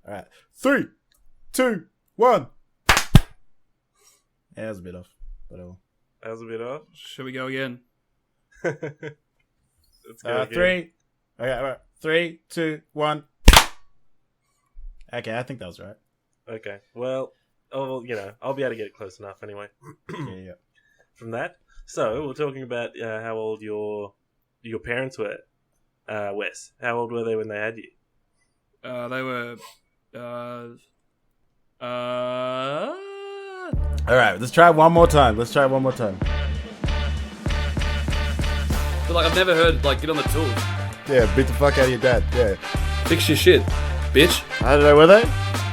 All right. 3, 2, 1. Yeah, that was a bit off. Whatever. That was a bit off. Should we go again? Let's go again. 3. Okay, all right. 3, 2, 1. Okay, I think that was right. Okay. Well, I'll be able to get it close enough anyway. Yeah. From that. So, we're talking about how old your parents were, Wes. How old were they when they had you? They were... All right, let's try it one more time. But like, I've never heard, like, get on the tools. Yeah, beat the fuck out of your dad. Yeah. Fix your shit, bitch. I don't know, were they?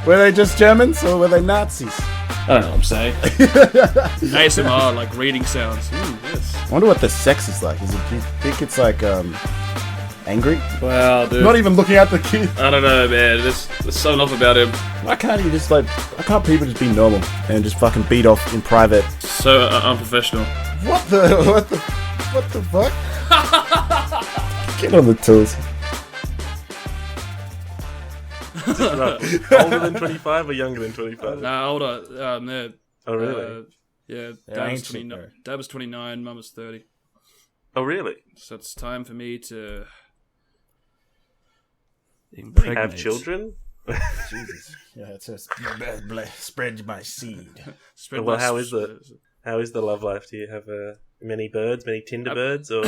Were they just Germans or were they Nazis? I don't know what I'm saying. ASMR, like reading sounds. Yes. I wonder what the sex is like. Do you think it's like angry? Wow, dude. Not even looking at the kid. I don't know, man. There's something off about him. Why can't people just be normal and just fucking beat off in private? So unprofessional. What the fuck? Get on the tools. Older than 25 or younger than 25? Nah, older. Oh, really? Yeah, Dad was 29, Mum was 30. Oh, really? So it's time for me to Have children? Jesus. Yeah, it says spread my seed. Well, how is the love life? Do you have many Tinder birds, or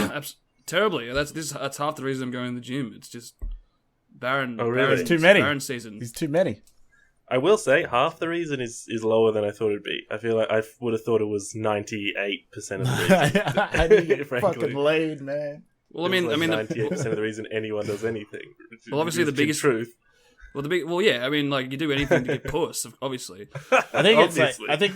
terribly? That's half the reason I'm going to the gym. It's just barren. Oh, really? It's too many. Barren season. There's too many. I will say half the reason is lower than I thought it'd be. I feel like I would have thought it was 98% of the reason. I didn't get fucking laid, man. Well, I mean, 98% of the reason anyone does anything. Well, obviously the biggest truth. Well, yeah. I mean, like you do anything to get puss, obviously. I think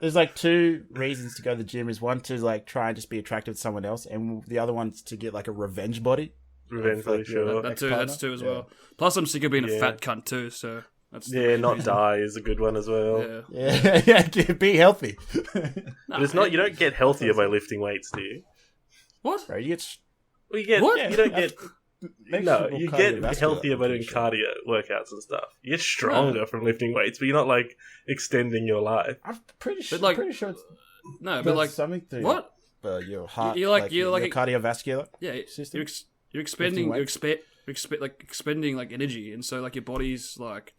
there's like two reasons to go to the gym. Is one to like try and just be attractive to someone else, and the other one's to get like a revenge body. Revenge body, sure. That's two as well. Plus, I'm sick of being a fat cunt too. So not die is a good one as well. Yeah. Be healthy. But it's not. You don't get healthier by lifting weights, do you? What? Bro, you get. Well, you get. What? You don't get. No, you get cardiovascular, healthier by doing sure. cardio workouts and stuff. You get stronger from lifting weights, but you're not like extending your life. I'm pretty sure. But, like, pretty sure it's No, but like something to what? Your heart. You're like your a- cardiovascular. Yeah, system. you're expending Lifting expending like energy, and so like your body's like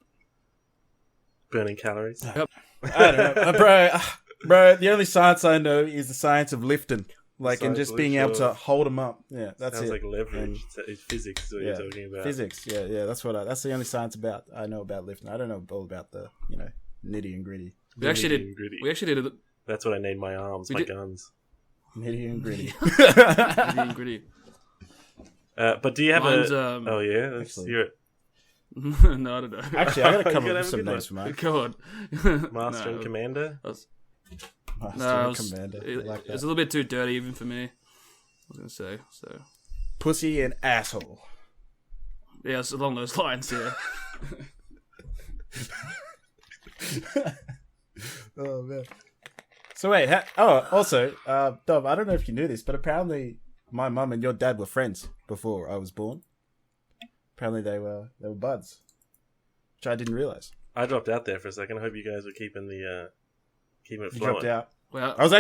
Burning calories. Yep. I don't know, bro. The only science I know is the science of lifting, like, and just being able to hold them up. Yeah, that's Sounds it. like leverage. It's physics is what you're talking about. Physics. Yeah. That's the only science I know about lifting. I don't know all about the nitty and gritty. we actually did it. That's what I named my arms, my guns. Nitty and gritty. Nitty and gritty. But do you have Mine's, oh yeah, let's actually- hear it. No, I don't know. Actually, I gotta come You up gotta with some have a names for mine. Go on. Master and Commander. Master and Commander. I like It's that. a little bit too dirty even for me. I was gonna say so. Pussy and asshole. Yeah, it's along those lines. Yeah. Oh man. So wait. Also, Dom, I don't know if you knew this, but apparently my mum and your dad were friends before I was born. Apparently they were buds, which I didn't realize. I dropped out there for a second. I hope you guys were keeping it You flowing. dropped out. Well, I was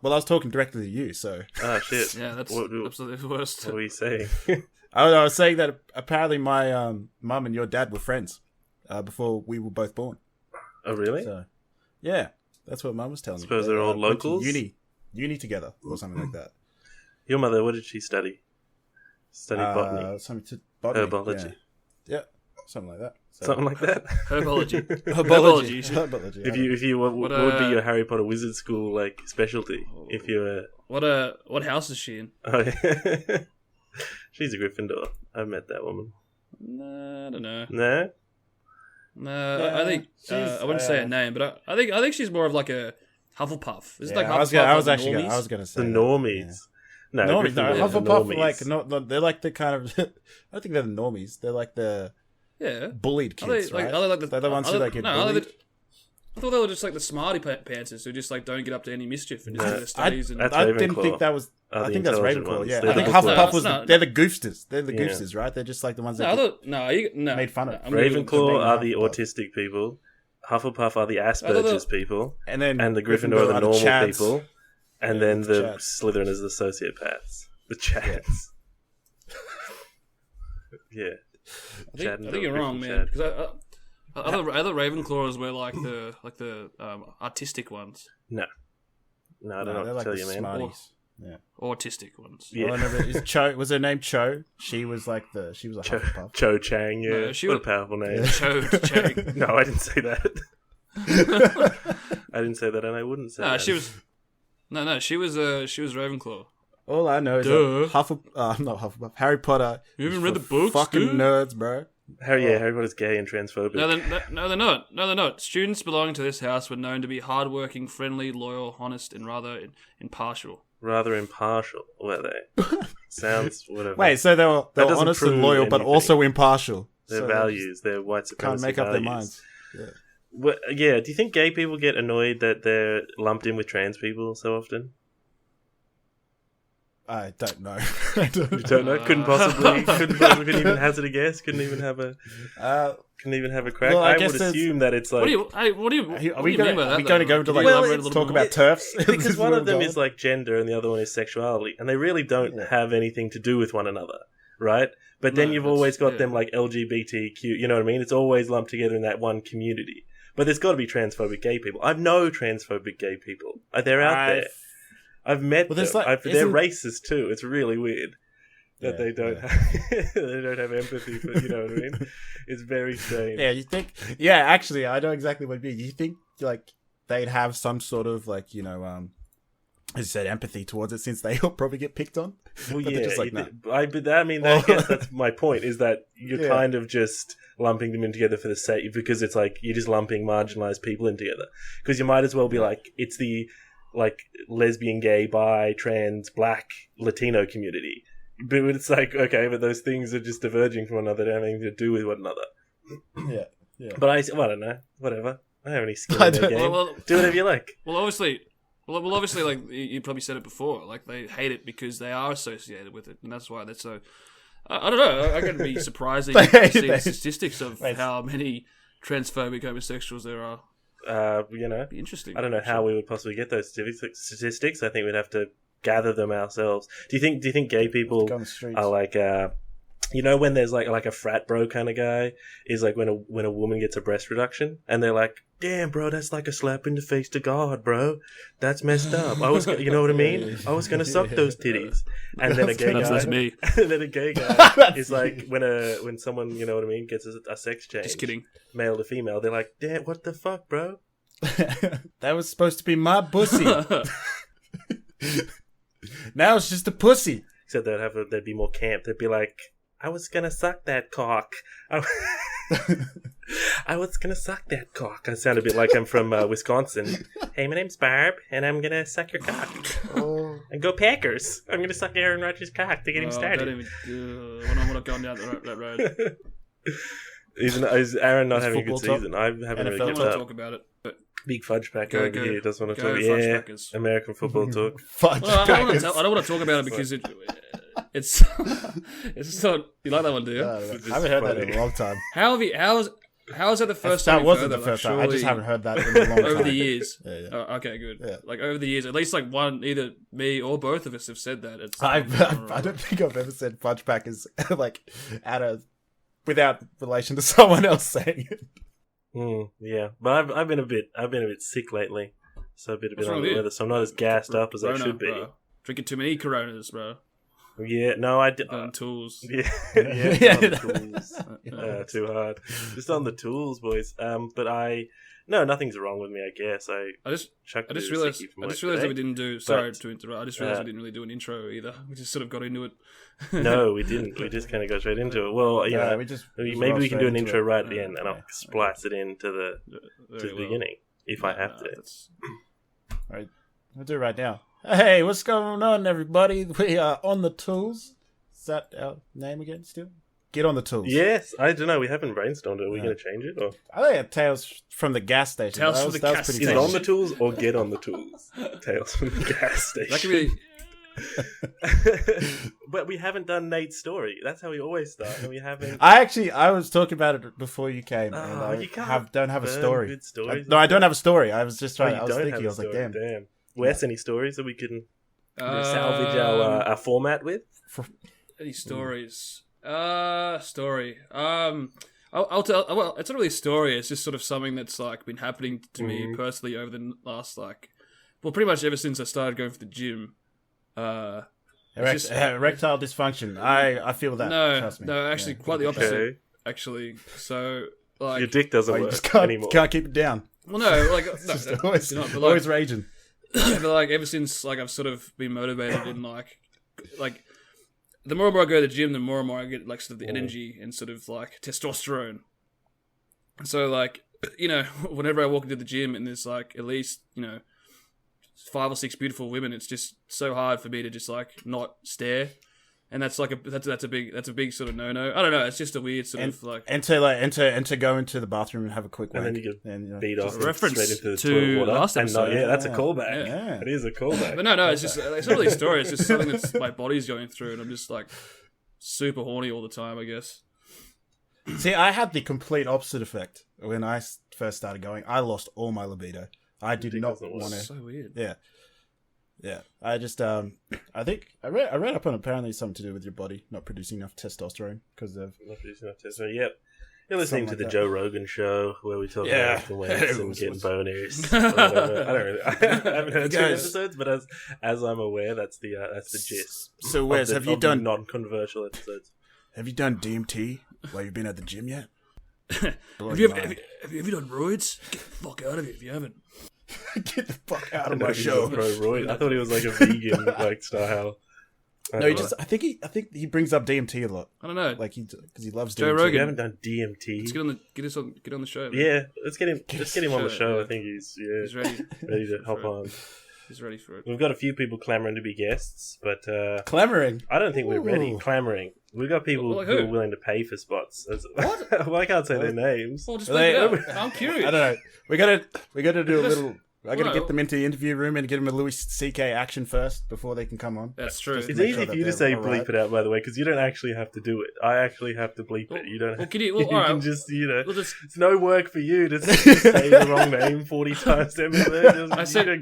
man. talking directly to you. So Ah, shit. Yeah, that's What absolutely the worst. were you saying? I was saying that apparently my mum and your dad were friends before we were both born. Oh, really? So yeah, that's what mum was telling me. Suppose they're all went to locals? uni together or something like that. Your mother, what did she study? Studied botany. Something to botany. Herbology. Yeah, something like that. So, Something like that. Herbology. Herbology. If you what would be your Harry Potter wizard school like specialty? If you were What house is she in? oh, yeah. She's a Gryffindor. I've met that woman. I don't know. No? No, Yeah, I think I wouldn't say her name, but I think she's more of like a Hufflepuff. Is it like Hufflepuff? I was like the actually normies? I was gonna say The that. normies. No, Normies. No, Gryffindors are Hufflepuff normies. are like not they're like the kind of I don't think they're the normies. They're like the Yeah. bullied Are they, kids, right? are they like They're the ones who like get bullied. I thought they were just like the smarty pantsers who just like don't get up to any mischief and just do their studies. that's I didn't Ravenclaw. think that was. are I the think that's intelligent Ravenclaw. ones. Yeah, They're I think the Hufflepuff book was. No, They're the goofsters. They're the Yeah. goofsters, right? They're just like the ones No, that I get thought, no, you, no. made fun of. I'm gonna- Ravenclaw are the Hufflepuff. autistic people. Hufflepuff are the Asperger's people. and then And the Gryffindor are the normal Chads. people. And Yeah, then the the Chads. Slytherin is the sociopaths. The Chads. Yeah. I think you're wrong, man. Because other Ravenclaws were like the artistic ones, No, I don't know they're what to like tell the you, man. smarties. Yeah. autistic ones. Yeah. All I know is Cho. Was her name Cho? She was like she was a Hufflepuff. Cho Chang, yeah. No, she what was- a powerful name. Cho Chang. No, I didn't say that. I didn't say that, and I wouldn't say No, that. she was. No, she was Ravenclaw. All I know is Duh. that not Hufflepuff. Harry Potter. You haven't is read for the books, Fucking dude? nerds, bro. Harry Potter's gay and transphobic. No, they're not. No, they're not. Students belonging to this house were known to be hardworking, friendly, loyal, honest, and rather impartial. Rather impartial, were they? Sounds whatever. Wait, so they were That doesn't honest and prove loyal, but anything. also impartial. Their So values, their white they just supremacy can't make up values. their minds. Yeah. Well, yeah, do you think gay people get annoyed that they're lumped in with trans people so often? I don't know. You don't know? Couldn't even hazard a guess. Couldn't even have a crack. Well, I I guess would there's- assume that it's like What do you Are we mean by that? going to go into like Well, elaborate a it's- little talk more? about turfs? because one of them is like gender and the other one is sexuality, and they really don't have anything to do with one another, right? But then No, you've that's- always got yeah. them like LGBTQ. You know what I mean? It's always lumped together in that one community. But there's got to be transphobic gay people. I know transphobic gay people. They're out there. I've met Well, them. there's like- They're racist too. It's really weird that they don't have empathy for. You know what I mean? It's very strange. Yeah, you think? Yeah, actually, I know exactly what you mean. You think like they'd have some sort of like as you said, empathy towards it, since they all probably get picked on. Well, But they're yeah, just like, I guess that's my point. Is that you're Yeah. kind of just lumping them in together for the sake, because it's like you're just lumping marginalized people in together. Because you might as well be like, it's the like lesbian, gay, bi, trans, black, Latino community. But it's like, okay, but those things are just diverging from one another. They don't have anything to do with one another. Yeah. But I don't know. Whatever. I don't have any skill in their game. Well, Do whatever you like. Well, obviously, like you probably said it before. Like they hate it because they are associated with it, and that's why they're so. I don't know. I can be surprising to see the statistics of how many transphobic homosexuals there are. Be interesting. I don't know how we would possibly get those statistics. I think we'd have to gather them ourselves. Do you think gay people Go on the streets. are like when there's like a frat bro kind of guy is like when a woman gets a breast reduction and they're like, damn bro, that's like a slap in the face to God, bro. That's messed up. You know what I mean? I was gonna suck those titties. And then a gay guy, That's me. and then a gay guy is like when someone, you know what I mean, gets a sex change, Just kidding. male to female, they're like, damn, what the fuck, bro? That was supposed to be my pussy. Now it's just a pussy. Except they'd be more camp. They'd be like, I was gonna suck that cock. I was gonna suck that cock. I sound a bit like I'm from Wisconsin. Hey, my name's Barb, and I'm gonna suck your cock. And go Packers! I'm gonna suck Aaron Rodgers' cock to get him started. We're not going down that road. Is Aaron not Is having a good football season? I haven't NFL I really don't kept want to up. talk about it. But Big fudge packer Go, over go. here doesn't want to Go talk. Fudge Yeah, Packers. American football talk. Fudge well, I don't packers. want to talk about it because it's just not. You like that one, do you? I haven't heard that in a long time. How is that the first time? That you've wasn't heard the that? first Like, time. I just surely haven't heard that in a long time. over the years. Yeah. Oh, okay, good. Yeah. Like over the years, at least like either me or both of us have said that. I don't think I've ever said fudge packers like without relation to someone else saying it. Yeah, but I've been a bit sick lately, so a bit What's on wrong the with you? weather, so I'm not as gassed up as I Corona, should be. bro. Drinking too many Coronas, bro. Yeah, no, I did. On tools. Yeah, Yeah. on the tools. Too hard. Just on the tools, boys. But nothing's wrong with me. I guess I just chucked. realized that we didn't do. Sorry to interrupt. I just realized we didn't really do an intro either. We just sort of got into it. No, we didn't. We just kind of got straight into it. Well, maybe we can do an intro right at the end, and I'll splice it into the beginning if I have to. All right, I'll do it right now. Hey, what's going on, everybody? We are on the tools. Is that our name again? Still, get on the tools. Yes, I don't know. We haven't brainstormed it. Are we going to change it? Or? I think Tales from the gas station. Tales from the gas Is it on the tools or get on the tools? Tales from the gas station. That could be. But we haven't done Nate's story. That's how we always start, and we haven't. I was talking about it before you came, and you don't have a story. Good stories. No, I don't have a story. I was just trying. I was don't thinking. have a I was like, story. damn. Wes, any stories that we can salvage our format with? Any stories? Story. I'll tell. Well, it's not really a story. It's just sort of something that's like been happening to me personally over the last pretty much ever since I started going for the gym. Erectile dysfunction. I feel that. Trust me. No, actually, quite the opposite. Okay. Actually, so like your dick doesn't work just anymore. Can't keep it down. Well, no, like always raging. But like ever since like I've sort of been motivated in like the more and more I go to the gym, the more and more I get like sort of the energy and sort of like testosterone. And so like whenever I walk into the gym and there's like at least 5 or 6 beautiful women, it's just so hard for me to just like not stare. And that's like that's a big sort of no. I don't know. It's just a weird sort of like to go into the bathroom and have a quick wank. And then you get beat off reference straight into the to toilet water. last episode. That's a callback. Yeah. It is a callback. But no, it's just it's not really a story. It's just something that's my body's going through, and I'm just like super horny all the time, I guess. See, I had the complete opposite effect when I first started going. I lost all my libido. I did not want to. So weird. Yeah. I just I think I read up on apparently something to do with your body not producing enough testosterone because of not producing enough testosterone. Yep. You're listening to the Joe Rogan show where we talk about the weights and getting boners. I haven't heard 2 episodes, but as I'm aware, that's the gist. So Wes, have you done non-controversial episodes? Have you done DMT while you've been at the gym yet? have you done roids? Get the fuck out of here if you haven't. Get the fuck out of my show. I thought he was like a vegan like style. I think he brings up DMT a lot. I don't know, like because he loves Joe DMT. Rogan. We haven't done DMT. Let's get on the show. Man. Yeah, let's get him on the show. Yeah. I think he's ready to hop on. He's ready for it. We've got a few people clamoring to be guests, but clamoring. I don't think we're ready. Clamoring. We've got people who are willing to pay for spots. What? Well, I can't say their names. Well, just I'm curious. I don't know. We gotta do a little. I gotta get them into the interview room and get them a Louis C.K. action first before they can come on. That's true. It's easy for you to say bleep it out, by the way, because you don't actually have to do it. I actually have to bleep it. You don't. Well, you right. can just it's no work for you to say the wrong name 40 times. I said I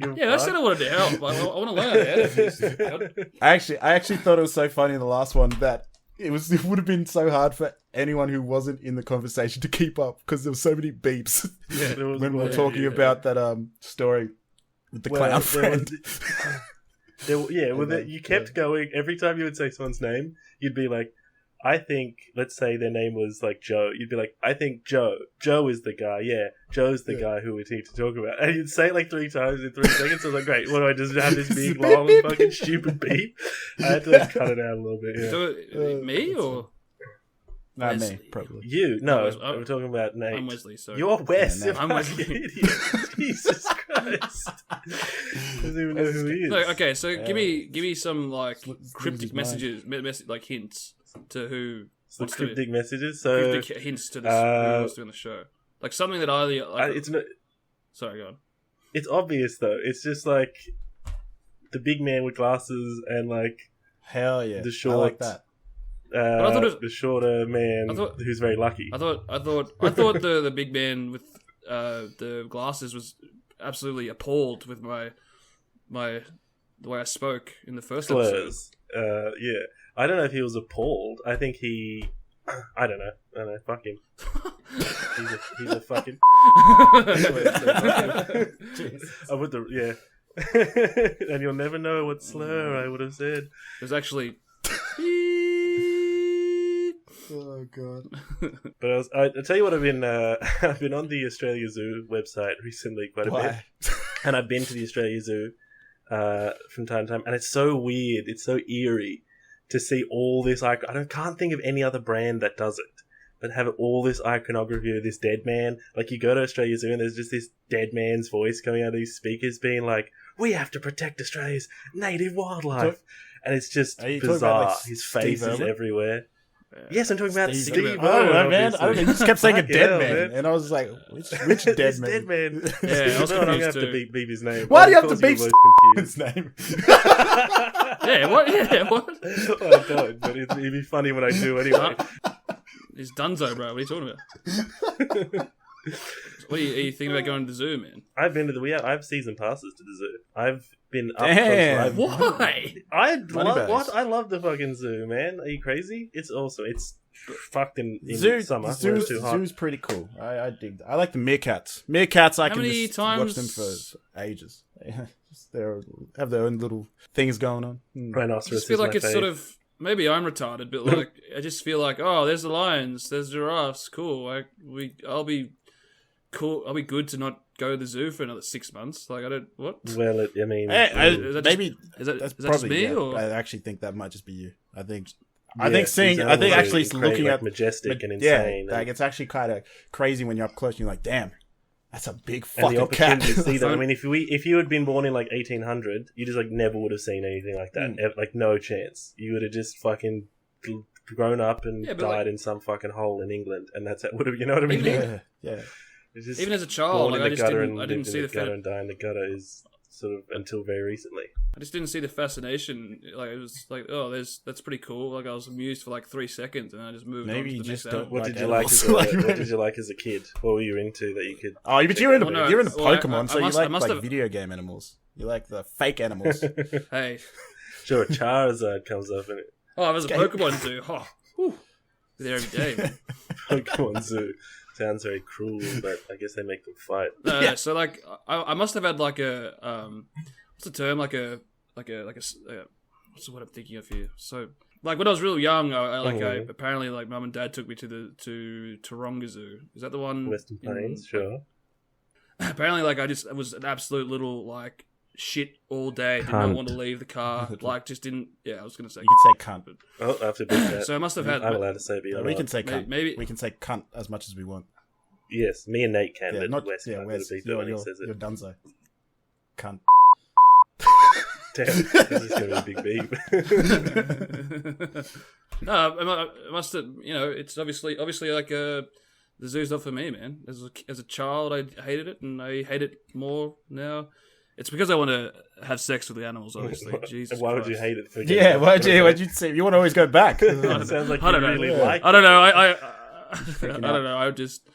wanted to help. I want to learn. I actually thought it was so funny in the last one that it would have been so hard for anyone who wasn't in the conversation to keep up because there were so many beeps when we were talking about that story with the clown friend. You kept going. Every time you would say someone's name, you'd be like, I think, let's say their name was like Joe. You'd be like, I think Joe. Joe is the guy. Yeah, Joe's the guy who we need to talk about. And you'd say it like 3 times in 3 seconds. I was like, great, what do I just have this big, long, fucking stupid beep? I had to cut it out a little bit. Yeah. So, me or? Not me, probably. You? No, we're talking about Nate. I'm Wesley, sorry. You're Wes. Yeah, I'm Wesley. Idiot. Jesus Christ. Doesn't even know who he is. No, okay, so give me some like cryptic messages, like hints to who wants to cryptic messages. So cryptic hints to this who wants to be on the show, like something that I like. It's not. Sorry, go on. It's obvious though. It's just like the big man with glasses and like hell yeah, the short. I like that. The shorter man who's very lucky. I thought the big man with the glasses was absolutely appalled with the way I spoke in the first episode. Yeah. I don't know if he was appalled. I think he... I don't know. Fuck him. he's a fucking... I would and you'll never know what slur I would have said. It was actually... Oh god! But I tell you what, I've been on the Australia Zoo website recently quite a bit, and I've been to the Australia Zoo from time to time, and it's so weird, it's so eerie to see all this. I can't think of any other brand that does it, but have all this iconography of this dead man. Like you go to Australia Zoo and there's just this dead man's voice coming out of these speakers, being like, "We have to protect Australia's native wildlife," and it's just bizarre. His face is everywhere. Yes, I'm talking about Steve. Oh, man. I don't know. You just kept saying a dead man. man. And I was like, which dead man? Dead man. Yeah, I was I'm going to have confused to too. beep his name. Why do you have to Of course beep you were both his name? Yeah, what? Yeah, what? I don't, but it'd be funny when I do anyway. He's Dunzo, bro. What are you talking about? Are you thinking about going to the zoo, man? I've been to I have season passes to the zoo. I've been up Damn. close. Why? Moneybags. I love the fucking zoo, man. Are you crazy? It's awesome. It's fucked in summer. Zoo's pretty cool. I dig that. I like the meerkats. Meerkats, I How can many just times... watch them for ages. They have their own little things going on. Rhinoceros. I just feel like it's sort of... Maybe I'm retarded, but like I just feel like, oh, there's the lions, there's giraffes, cool. I'll be cool. I'll be good to not go to the zoo for another 6 months. Like I don't what. Well, I mean, maybe is that that's just probably me yeah, or I actually think that might just be you. I think these actually animals are looking like at majestic and insane. Yeah, like it's actually kind of crazy when you're up close and you're like, damn, that's a big and the fucking cat. opportunity to see that. I mean, if you had been born in like 1800, you just like never would have seen anything like that. Like no chance. You would have just fucking grown up and died in some fucking hole in England, and that's it. Would have, you know what I mean? Yeah. even as a child, like, I didn't see the gutter and die in the gutter is sort of until very recently. I just didn't see the fascination. Like it was like, oh, that's pretty cool. Like I was amused for like 3 seconds, and I just moved. Maybe on to you the just next don't. album. What did you like as a kid? What were you into that you could? Oh, but you're into Well, Pokemon, so you like video game animals. You like the fake animals. Hey, Sure, Charizard comes up in it. oh, I was a Pokemon zoo. Oh, whew. There every day. Man. Pokemon Zoo sounds very cruel, but I guess they make them fight. No, so like I must have had like a what's the term, like a what's the word I'm thinking of here? So like when I was real young, I apparently like mum and dad took me to Taronga Zoo. Is that the one? Western Plains, sure. Apparently, like I was an absolute little like shit all day. Did not want to leave the car. Like just didn't. Yeah, I was gonna say. You can say cunt. Oh, I have to beat that. So I must have had. I'm allowed to say it. We can say cunt. Maybe we can say cunt as much as we want. Yes, me and Nate can, Yeah, but not Wes yeah. can't Wes, beat that when he says you're it. donezo. Cunt. Damn, this is going to be a big beep. No, I must have. You know, it's obviously like the zoo's not for me, man. As a child, I hated it, and I hate it more now. It's because I want to have sex with the animals, obviously. Jesus Why would Christ. you hate it? For Yeah, why'd you say you want to always go back? It sounds like I don't you know. really Yeah. like. I don't know. I don't know. I just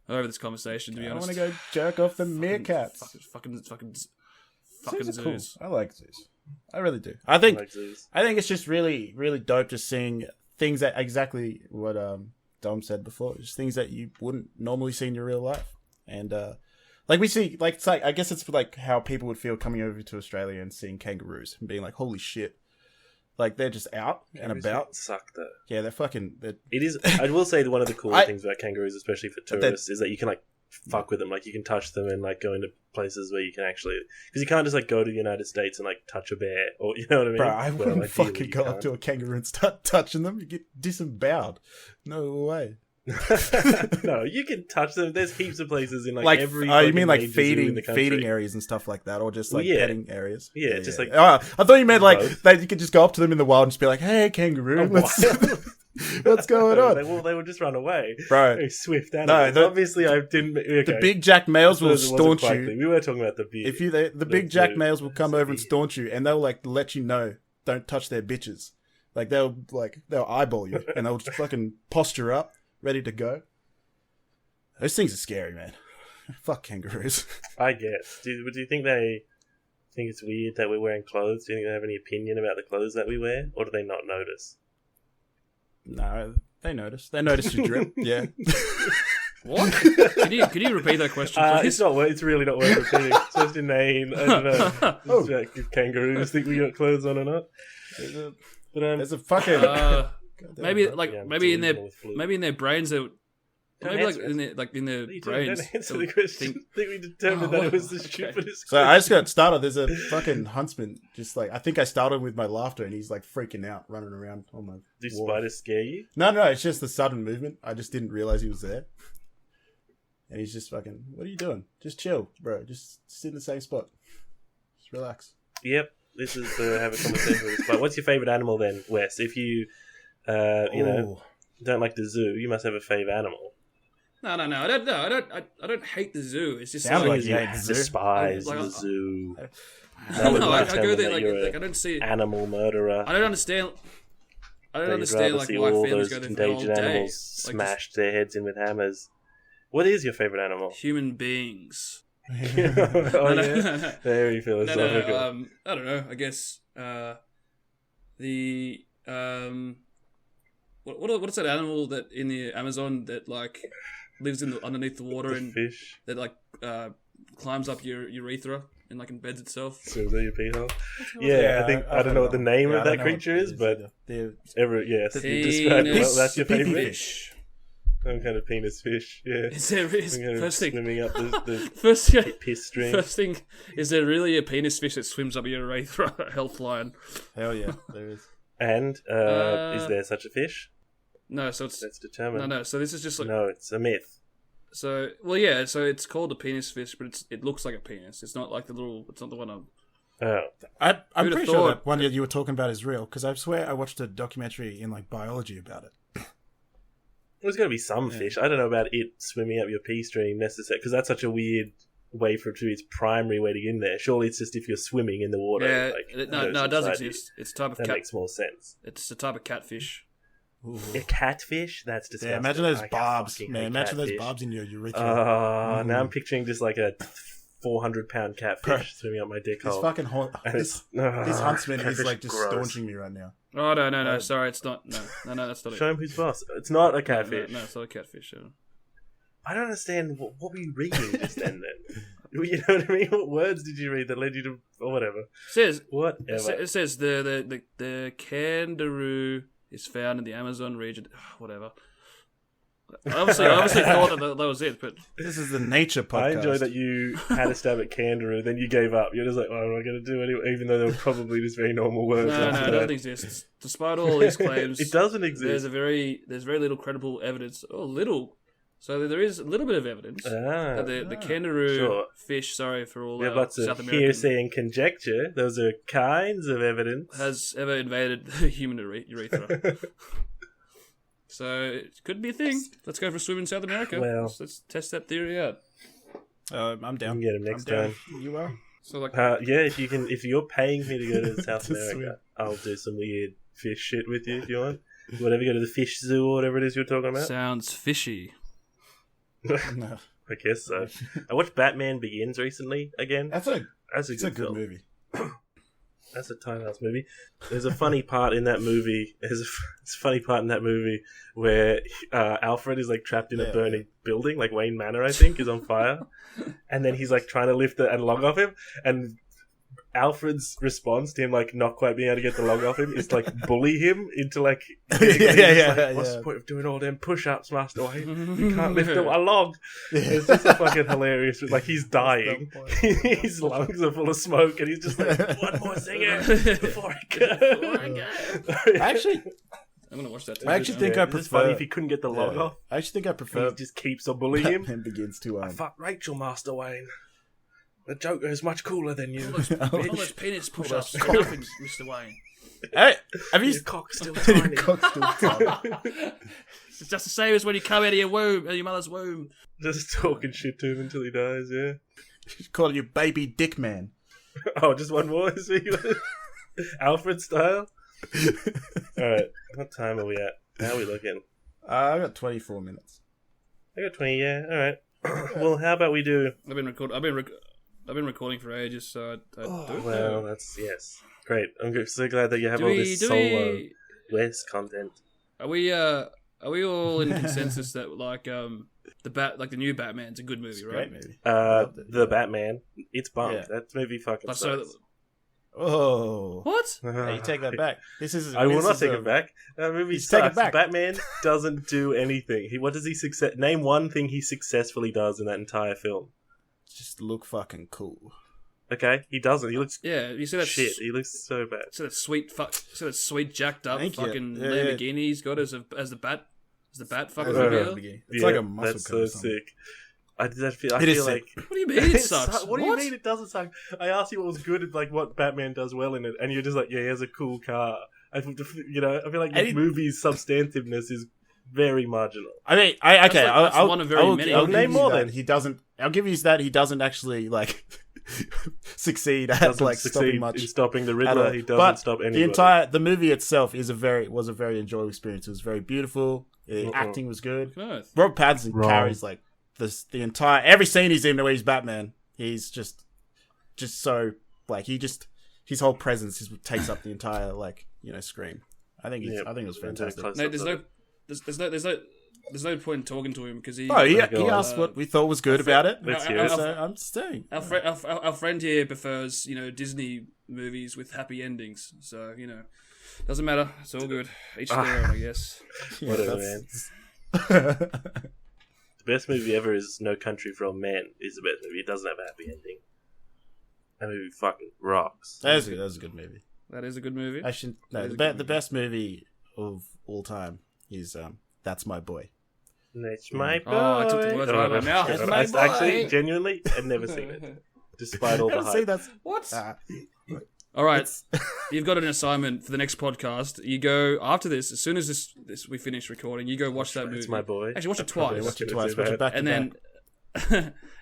over this conversation, to be I honest. want to go jerk off the meerkats. Fucking Zoos are zoos. cool. I like zoos. I really do. I think like zoos. it's just really, really dope just seeing things that exactly what Dom said before. Just things that you wouldn't normally see in your real life. And like we see, like it's like I guess it's like how people would feel coming over to Australia and seeing kangaroos and being like, holy shit. Like they're just out and about. Suck though. Yeah, they're fucking. It is. I will say that one of the cool things about kangaroos, especially for tourists, is that you can like fuck with them. Like you can touch them and like go into places where you can actually, because you can't just like go to the United States and like touch a bear, or you know what I mean. Bro, I wouldn't ideally, fucking go you up to a kangaroo and start touching them. You get disemboweled. No way. No, you can touch them. There's heaps of places in like every. Oh, you mean like major zoo in feeding the country. feeding areas and stuff like that, or just like Well, yeah. petting areas? Yeah, just like. Oh, I thought you meant like both. that you could just go up to them in the wild and just be like, "Hey, kangaroo, what's going on?" They would just run away, Bro. Very swift animals. Obviously, I didn't. Okay. The big jack males will staunch you. We were talking about the big. If you, the big jack males will come over and staunch you, and they'll like let you know, don't touch their bitches. Like they'll eyeball you, and they'll just fucking posture up, ready to go. Those things are scary, man. Fuck kangaroos. I guess. Do you think they think it's weird that we're wearing clothes? Do you think they have any opinion about the clothes that we wear, or do they not notice? No, they notice. They notice your drip. Yeah. What? Could you repeat that question, please? It's really not worth repeating. It's just inane. I don't know. If kangaroos think we got clothes on or not. There's a fucking. Maybe in their brains they. Don't Maybe answer like in their brains. Don't answer the question. I think we determined that it was the stupidest. So I just got started. There's a fucking huntsman. Just like I think I started with my laughter, and he's like freaking out, running around on my. Do spiders scare you? No, it's just the sudden movement. I just didn't realize he was there, and he's just fucking. What are you doing? Just chill, bro. Just sit in the same spot. Just relax. Yep. This is to have a conversation with this. But what's your favorite animal then, Wes? If you, you know. don't like the zoo. You must have a favourite animal. No. I don't hate the zoo. It's just Sounds like like you hate the zoo. Despise Like, the zoo. No, I go there like I don't see. Animal murderer. I don't understand. I don't You'd understand rather like see why all families those go there for the whole contagion day. animals Like, smashed their heads in with hammers. What is your favourite animal? human beings. Oh yeah, very philosophical. No, I don't know. I guess the what's that animal that in the Amazon that like lives underneath the water and fish that like climbs up your urethra and like embeds itself. swims out your pee hole. Yeah, I don't know what the name of that creature is, but you described it well. That's your favourite fish. Some kind of penis fish. Yeah. Is there first thing swimming up the first piss stream. First thing, is there really a penis fish that swims up your urethra? Healthline. Hell yeah, there is. And is there such a fish? No, so it's That's determined. no. So this is just like No, it's a myth. so. Well, yeah. So it's called a penis fish, but it looks like a penis. It's not like the little. It's not the one I'm. Oh, I'm Who'd have pretty sure thought? that one you were talking about is real because I swear I watched a documentary in like biology about it. there's got to be some fish. I don't know about it swimming up your pee stream necessarily because that's such a weird way for it to be its primary way to get in there. Surely it's just if you're swimming in the water. Yeah. Like, No, it does inside you. exist. It's a type of That cat. makes more sense. It's a type of catfish. Ooh. A catfish? That's disgusting. Yeah, imagine those I barbs, fucking man. hate Imagine those catfish. barbs in your urethra. Now I'm picturing just like a 400-pound catfish swimming up my dick This hole. fucking And this it's- huntsman is catfish like just gross. staunching me right now. Oh no! Sorry, it's not. No, that's not Show him who's boss. It's not a catfish. No, it's not a catfish. Yeah. I don't understand what were you reading just then. You know what I mean? What words did you read that led you to or whatever? Whatever. It says the kangaroo is found in the Amazon region. Whatever. I obviously thought that was it, but This is the nature podcast. I enjoy that you had a stab at kangaroo, then you gave up. You're just like, what am I going to do anyway? Even though they were probably just very normal words. no, after it that. doesn't exist. Despite all these claims, It doesn't exist. there's very little credible evidence. Oh, little. So there is a little bit of evidence that the kangaroo fish. Sorry for all We have lots South of American hearsay and conjecture. Those are kinds of evidence. has ever invaded the human urethra. So it could be a thing. Let's go for a swim in South America. Well. Let's test that theory out. I'm We down. can get him next I'm down. time. You are. So like, Yeah, if you're paying me to go to South To America, swim. I'll do some weird fish shit with you if you want. Whatever, go to the fish zoo or whatever it is you're talking about. sounds fishy. No. I guess so. I watched Batman Begins recently again. That's a That's a it's a good good film. movie. That's a Timehouse movie. There's a funny part in that movie. There's a funny part in that movie where Alfred is like trapped in a burning building, like Wayne Manor, I think, is on fire, and then he's like trying to lift it and log off him, and Alfred's response to him like not quite being able to get the log off him is like bully him into like what's the point of doing all them push-ups, Master Wayne? You can't lift a log. It's just a fucking hilarious. Like he's dying, his lungs are full of smoke, and he's just like, one more singer before I go. Actually, I'm gonna watch that. Too. I actually think I It's prefer. funny if he couldn't get the log off. I actually think I prefer. He just keeps on bullying him. Batman Begins to Fuck Rachel, Master Wayne. The Joker is much cooler than you. all those penis push-ups. Nothing, Mr. Wayne. Hey, have you? Your cock's still tiny. Your cock's still tiny. It's just the same as when you come out of your womb, your mother's womb. Just talking shit to him until he dies, yeah. She's calling you baby dick man. Oh, just one more? Alfred style? Alright, what time are we at? How are we looking? I got 24 minutes. I got 20, yeah, alright. Well, how about we do... I've been recording for ages, so I do it. Well, that's... Yes. Great. I'm so glad that you have all this solo West content. Are we all in consensus that like the new Batman's a good movie, right? Great movie. The Batman. It's bunk. Yeah. That movie fucking Like, so, sucks. Oh. what? Hey, you take that back. This is. I will this not is take a- it back. That movie Just take it sucks. back. Batman doesn't do anything. What does he success? Name one thing he successfully does in that entire film. Just look fucking cool. Okay, he doesn't. He looks Yeah, you see that shit. He looks so bad. So that sweet jacked up Thank you. fucking Yeah, Lamborghini he's got as the bat fucking Uh, reveal. It's like a muscle that's cut or so something. sick. I It feel is like What do you mean it sucks? What do you mean it doesn't suck? I asked you what was good and like what Batman does well in it, and you're just like, yeah, he has a cool car. I feel like the movie's substantiveness is very marginal. I mean, That's one of very many. I'll name give you more that. then. He doesn't. I'll give you that. He doesn't actually like succeed at Doesn't like stopping succeed much. in stopping the at Riddler. all. He doesn't But stop anybody. the movie itself was a very enjoyable experience. It was very beautiful. The acting was good. Good. Rob Pattinson carries like the entire every scene he's in the way he's Batman. He's just so like his whole presence takes up the entire like screen. I think it was fantastic. No, there's no point in talking to him because he asked what we thought was good about it. Let's hear it. So I'm staying. Our friend here prefers Disney movies with happy endings, so doesn't matter. It's all good. Each their own, I guess. Whatever, man. The best movie ever is No Country for Old Men. Is the best movie. It doesn't have a happy ending. That movie fucking rocks. That's a good movie. That is a good movie. The best movie of all time is That's My Boy. That's my boy. Oh, I took the words out of my mouth. That's my boy. Actually, genuinely, I've never seen it, despite all the hype. What? All right, you've got an assignment for the next podcast. You go after this. As soon as this we finish recording, you go watch that movie. That's my boy. Actually, watch it twice. Watch it back and then.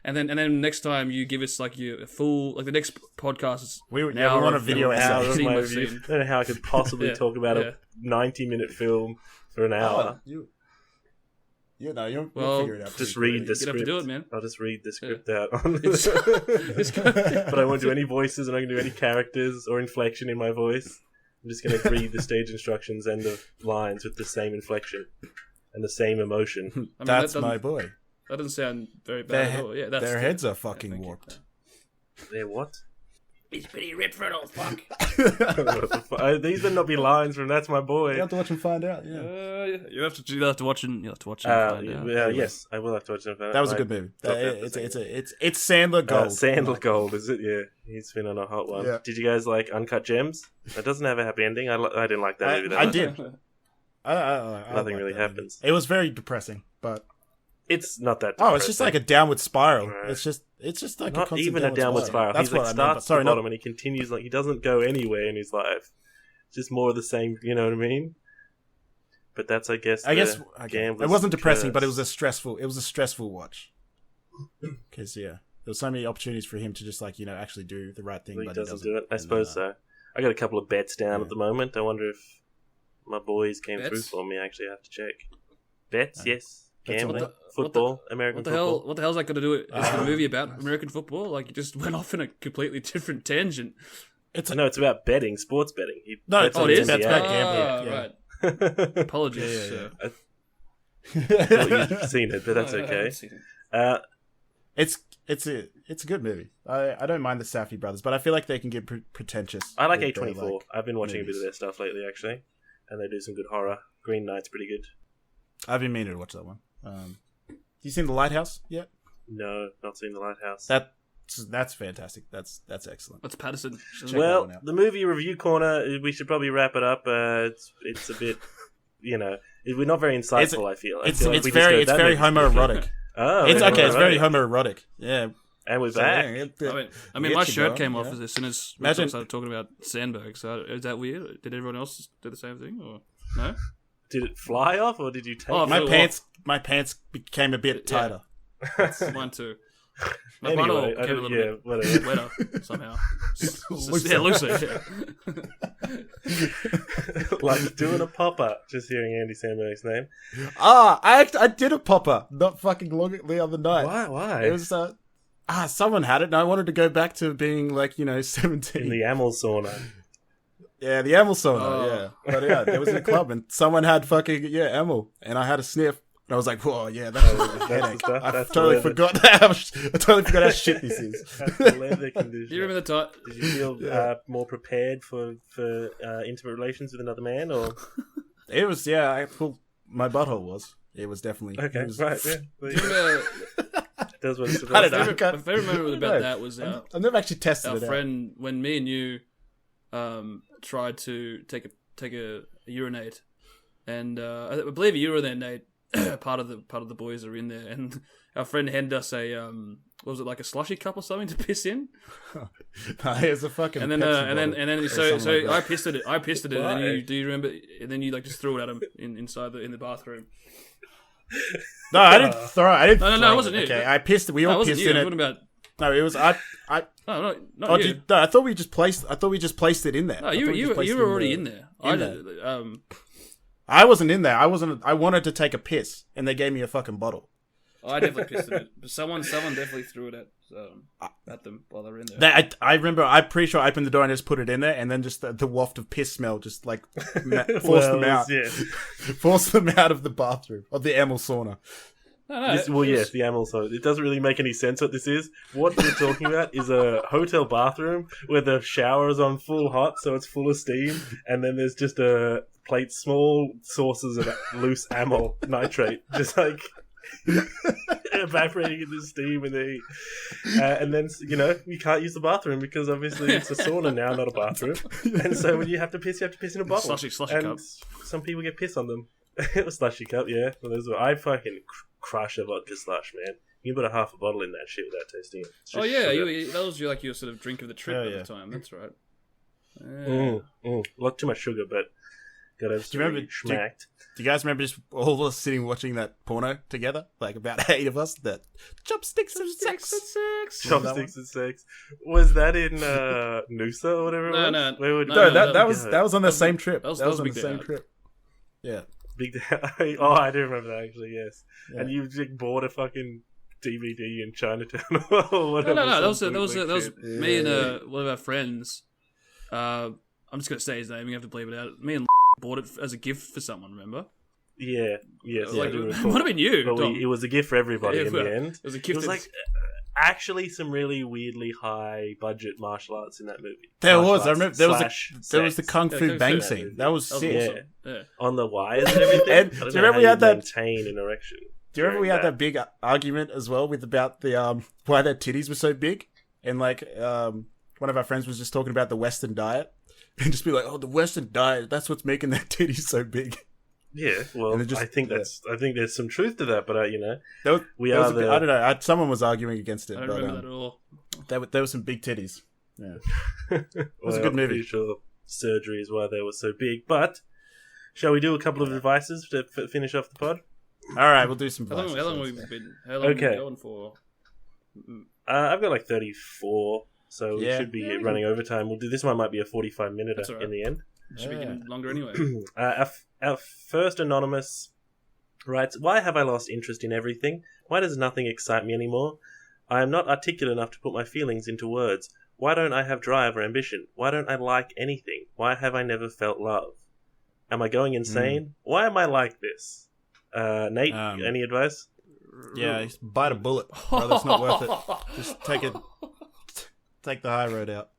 and then next time you give us like your full like the next podcast is we want a video hour of essay. my review. I don't know how I could possibly talk about a 90-minute film for an hour. You'll Well, figure it out. Just read the You'd have script. to do it, man. I'll just read the script out. It's good. But I won't do any voices, and I won't do any characters or inflection in my voice. I'm just going to read the stage instructions and the lines with the same inflection and the same emotion. That's my boy. That doesn't sound very bad at all. Yeah, their heads are fucking warped. They're what? He's pretty ripped for an old fuck. These would not be lines from That's My Boy. You have to watch and find out. Yeah, you have to watch and find out. Yes, I will have to watch and find out. That was a good movie. It's Sandler gold. Sandler gold, is it? Yeah, he's been on a hot one. Yeah. Did you guys like Uncut Gems? It doesn't have a happy ending. I didn't like that movie. I did. Nothing really happens. It was very depressing, but it's not that depressing. it's just like a downward spiral. Right. It's just like not a even a downward spiral. That's He's like what starts I mean. at the bottom and he continues, like he doesn't go anywhere in his life. It's just more of the same, you know what I mean? But that's I guess it wasn't depressing, but it was a stressful watch. Because there was so many opportunities for him to just like actually do the right thing, but he doesn't do it. I suppose so. I got a couple of bets down at the moment. I wonder if my boys came through for me. I actually have to check. Bets, yes. Gambling, football, American football. What the hell's that got to do with the movie about American football? Like, you just went off in a completely different tangent. It's about betting, sports betting. It is? That's about gambling. Right. Apologies. Yeah. I thought you'd seen it, but that's okay. It's a good movie. I don't mind the Safdie brothers, but I feel like they can get pretentious. I like A24. I've been watching a bit of their stuff lately, actually, and they do some good horror. Green Knight's pretty good. I've been meaning to watch that one. You seen The Lighthouse yet? No, not seen The Lighthouse. That's fantastic. That's excellent. That's Patterson. Well, the movie review corner. We should probably wrap it up. It's a bit, we're not very insightful. I feel. It's very homoerotic. It's okay. It's very homoerotic. Yeah. And we're back. I mean, my shirt came off as soon as we started talking about Sandberg. So is that weird? Did everyone else do the same thing, or no? Did it fly off, or did you take? Oh, my pants became a bit tighter. Mine too. Anyway, mine became a little bit wetter somehow. Loosely. Like doing a popper. Just hearing Andy Sandberg's name. I did a popper not fucking long the other night. Why? It was someone had it, and I wanted to go back to being like 17 in the Amel sauna. Yeah, the Amel sauna, But there was a club and someone had fucking, Amel. And I had a sniff. And I was like, whoa, that's a headache. I totally forgot how shit this is. That's the leather condition. Do you remember the time? Did you feel more prepared for intimate relations with another man? Or it was, my butthole was. It was definitely. Okay, right, yeah. Do you remember... That's what it's about. My favorite moment about that was I've never actually tested it. Our friend, when me and you tried to take a urinate, and I believe you were there, Nate. part of the boys are in there, and our friend handed us a what was it, like a slushy cup or something to piss in? Here's a fucking. And then so like I pissed at it. And then do you remember? And then you like just threw it at him inside in the bathroom. No, I didn't throw it. No, it wasn't you. Okay, I pissed. We all pissed in it. About... No, it was I. No, not you. I thought we just placed it in there. No, you were already in there. I wasn't in there. I wanted to take a piss, and they gave me a fucking bottle. I definitely pissed at it. But someone definitely threw it at them while they were in there. I remember. I'm pretty sure I opened the door and just put it in there, and then just the waft of piss smell just like forced them out. Yeah. Forced them out of the bathroom of the Emil sauna. Yes, the Amel. So it doesn't really make any sense what this is. What we're talking about is a hotel bathroom where the shower is on full hot, so it's full of steam, and then there's just a plate, small saucers of loose amyl nitrate, just like evaporating in the steam and the heat. And then you can't use the bathroom because obviously it's a sauna now, not a bathroom. And so when you have to piss in a bottle. Slushy and cup. Some people get piss on them. It was slushy cup, yeah. Well, I fucking crush a vodka slush, man. You put a half a bottle in that shit without tasting it. Oh yeah, that was your sort of drink of the trip at the time. That's right. Not too much sugar, but got do you remember? Do you guys remember just all of us sitting watching that porno together? Like about 8 of us. That chopsticks and sex. Chopsticks and sex. Was that in Noosa or whatever? That was on the same trip. That was on the same trip. Yeah. Big Day. Oh, I do remember that actually. Yes, yeah. And you just bought a fucking DVD in Chinatown or whatever. No. That was me and one of our friends. I'm just gonna say his name. You have to bleep it out. Me and bought it as a gift for someone. Remember? Yeah. Yes. It might have been you. But it was a gift for everybody in the end. It was a gift. It was actually some really weirdly high budget martial arts in that movie. I remember there was the kung fu bang scene. That was sick. Yeah. On the wires and everything. And do you remember we had that maintain an erection? Do you remember we had that big argument as well about the why their titties were so big? And like one of our friends was just talking about the Western diet and just be like, "Oh, the Western diet, that's what's making their titties so big." Yeah, well, I think there's some truth to that, but I don't know. Someone was arguing against it. I don't remember that at all. There were some big titties. Yeah, it was a good movie. I'm pretty sure surgery is why they were so big. But shall we do a couple of advices to finish off the pod? All right, we'll do some. How long have we been going for? I've got like 34, so we should be running overtime. We'll do this one. Might be a 45-minute in the end. It should be getting longer anyway. Our first anonymous writes, "Why have I lost interest in everything? Why does nothing excite me anymore? I am not articulate enough to put my feelings into words. Why don't I have drive or ambition? Why don't I like anything? Why have I never felt love? Am I going insane? Why am I like this?" Nate, any advice? Yeah, bite a bullet. Brother, it's not worth it. Just take the high road out.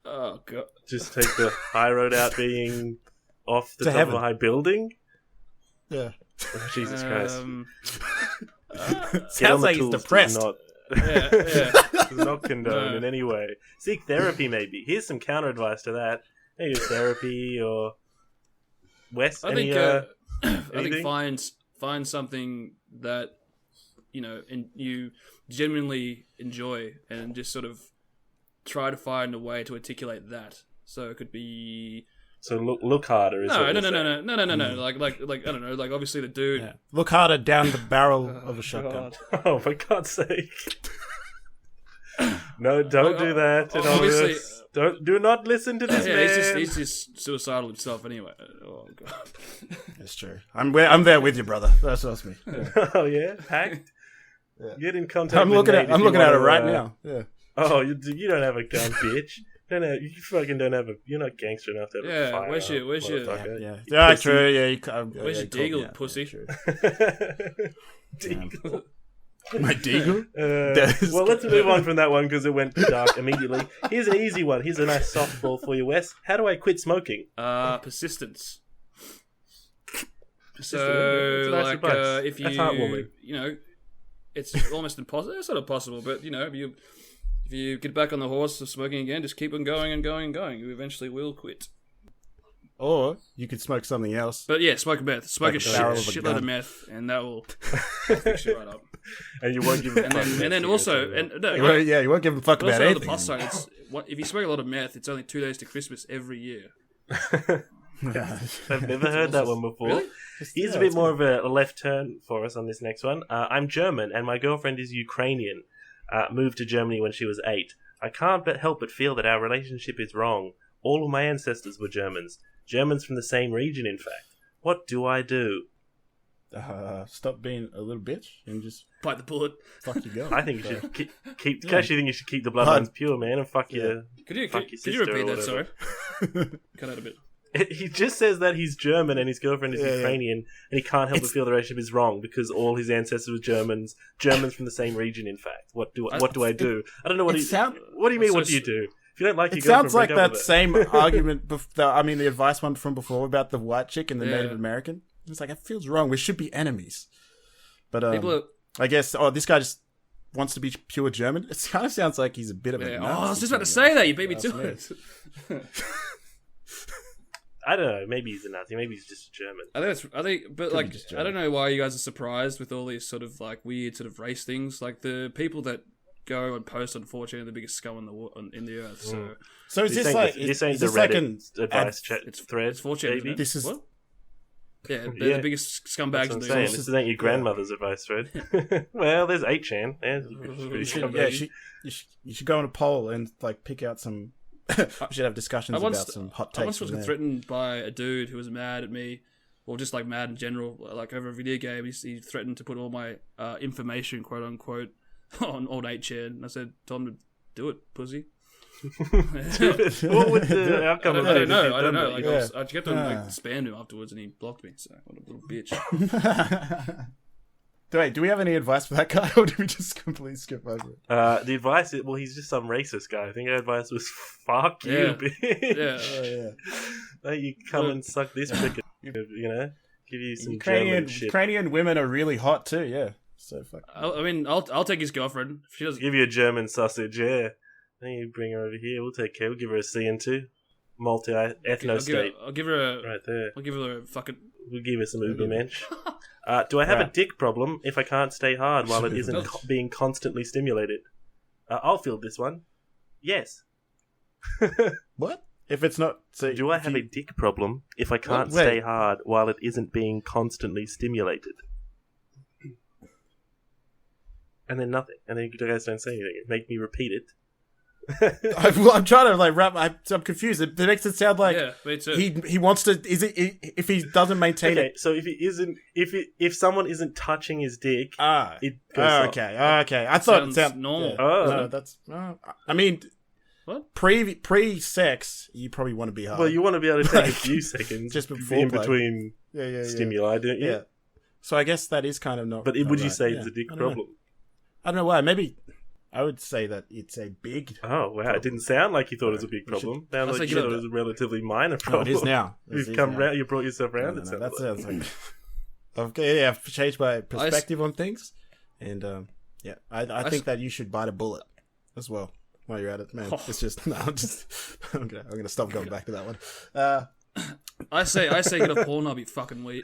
Oh god! Just take the high road out, being off the top of a high building. Yeah. Oh, Jesus Christ! Sounds like he's depressed. Does not condone in any way. Seek therapy, maybe. Here's some counter advice to that. Maybe therapy or Wes. I think find something that and you genuinely enjoy, and just sort of try to find a way to articulate that. So it could be. So look harder. Is no. Like I don't know. Like obviously the dude. Yeah. Look harder down the barrel of a shotgun. Oh, for God's sake! No, don't do that. Obviously, do not listen to this man. He's just suicidal himself anyway. Oh god, that's true. I'm there with you, brother. That's me. Yeah. Oh yeah, packed. Yeah. Get in contact. I'm looking at it right now. Yeah. Oh, you don't have a gun, bitch. You fucking don't have a. You're not gangster enough to have a fire. Where's your? Yeah, true. Yeah, where's your deagle, pussy? Deagle. My deagle? Well, let's move on from that one because it went dark immediately. Here's an easy one. Here's a nice softball for you, Wes. How do I quit smoking? Persistence. So, nice if you, that's heartwarming. It's almost impossible. It's not impossible, but if you get back on the horse of smoking again, just keep on going and going and going. You eventually will quit. or you could smoke something else. But yeah, smoke meth. Smoke Like a a barrel of a shitload gun. of meth, and that will fix you right up. And you won't give a And fuck. then also, and no, You won't give a fuck but about also on the anything. plus side, it's what if you smoke a lot of meth? It's only 2 days to Christmas every year. I've never heard that one before. Really? Here's a bit more of a left turn for us on this next one. I'm German, and my girlfriend is Ukrainian. Moved to Germany when she was 8. I can't help but feel that our relationship is wrong. All of my ancestors were Germans. Germans from the same region, in fact. What do I do? Stop being a little bitch and just Bite the bullet. fuck your girl. I think you should keep. I actually think you should keep the bloodlines pure, man, and fuck your. Could you Fuck your could you sister repeat or that? Sorry, cut out a bit. He just says that he's German and his girlfriend is Ukrainian, and he can't help but feel the relationship is wrong because all his ancestors were Germans from the same region. In fact, what do I do? I don't know what do you mean? What do you do? If you don't like your It girlfriend, sounds like break up that with her. same argument. The advice one from before about the white chick and the Yeah. Native American. It's like it feels wrong. We should be enemies. But People are. I guess. Oh, this guy just wants to be pure German. It kind of sounds like he's a bit of a. Yeah. Nazi, I was just about to be say that. You beat me That's to me. it. I don't know. Maybe he's a Nazi. Maybe he's just German. But be like, just I don't know why you guys are surprised with all these sort of like weird sort of race things. Like the people that go and post on 4chan are the biggest scum in the earth. So So is this ain't like this ain't is the this like Reddit an advice chat it's thread? It's 4chan. baby. Isn't it? This is- What? Yeah, they're Yeah. the biggest That's scumbags what in I'm the saying. earth. This ain't your grandmother's advice thread. Well, there's 8chan. Yeah, You should, you should go on a poll and like pick out some. We should have discussions about some hot I once takes. was from there. threatened by a dude who was mad at me, or just like mad in general, like over a video game. He threatened to put all my information, quote unquote, on 8chan. And I said, "Tell him to do it, pussy." What would the outcome of I that don't know. if I you'd don't done know. that? Like, Yeah. I kept on like spamming him afterwards, and he blocked me. So what a little bitch. Wait, do we have any advice for that guy, or do we just completely skip over it? The advice is, well, he's just some racist guy. I think our advice was, fuck you, Yeah. bitch. Yeah. Oh yeah, Like, you come and suck this prick, you know? Give you some Ukrainian German shit. Ukrainian women are really hot too. Yeah, so fuck. I mean, I'll take his girlfriend. If she doesn't. Give you a German sausage, yeah. Then you bring her over here. We'll take care. We'll give her a CN2. Multi-ethno state. I'll give her a. Right there. I'll give her a fucking. We'll give her some Ubermensch. Do I have a dick problem if I can't stay hard while it isn't being constantly stimulated? I'll field this one. Yes. What? If it's not, so Do I have a dick problem if I can't Wait. stay hard while it isn't being constantly stimulated? And then nothing. And then you guys don't say anything. Make me repeat it. I'm trying to like wrap. I'm confused. It makes it sound like Yeah, me too. he wants to. Is it if he doesn't maintain Okay, it? so if it isn't, if someone isn't touching his dick, it goes soft. Okay. I thought it Sounds sounded normal. Yeah. Oh. No, that's. I mean, What? pre-sex, you probably want to be hard. Well, you want to be able to take a few seconds Just before in play. between yeah. stimuli, don't you? Yeah. So I guess that is kind of not. But not would you right. say Yeah. it's a dick I don't know. problem? I don't know why. Maybe I would say that it's a big. Oh, wow. It didn't sound like you thought it was a big We should- problem. Sounded I like think you you thought know it was a relatively minor No, problem. it is now. You've come round, you brought yourself round. No, it that sounds sounds like. Okay, yeah, I've changed my perspective on things, and yeah, I think that you should bite a bullet as well while you're at it, man. It's just no, I'm gonna stop going back to that one. I say get off Pornhub, you fucking weeb,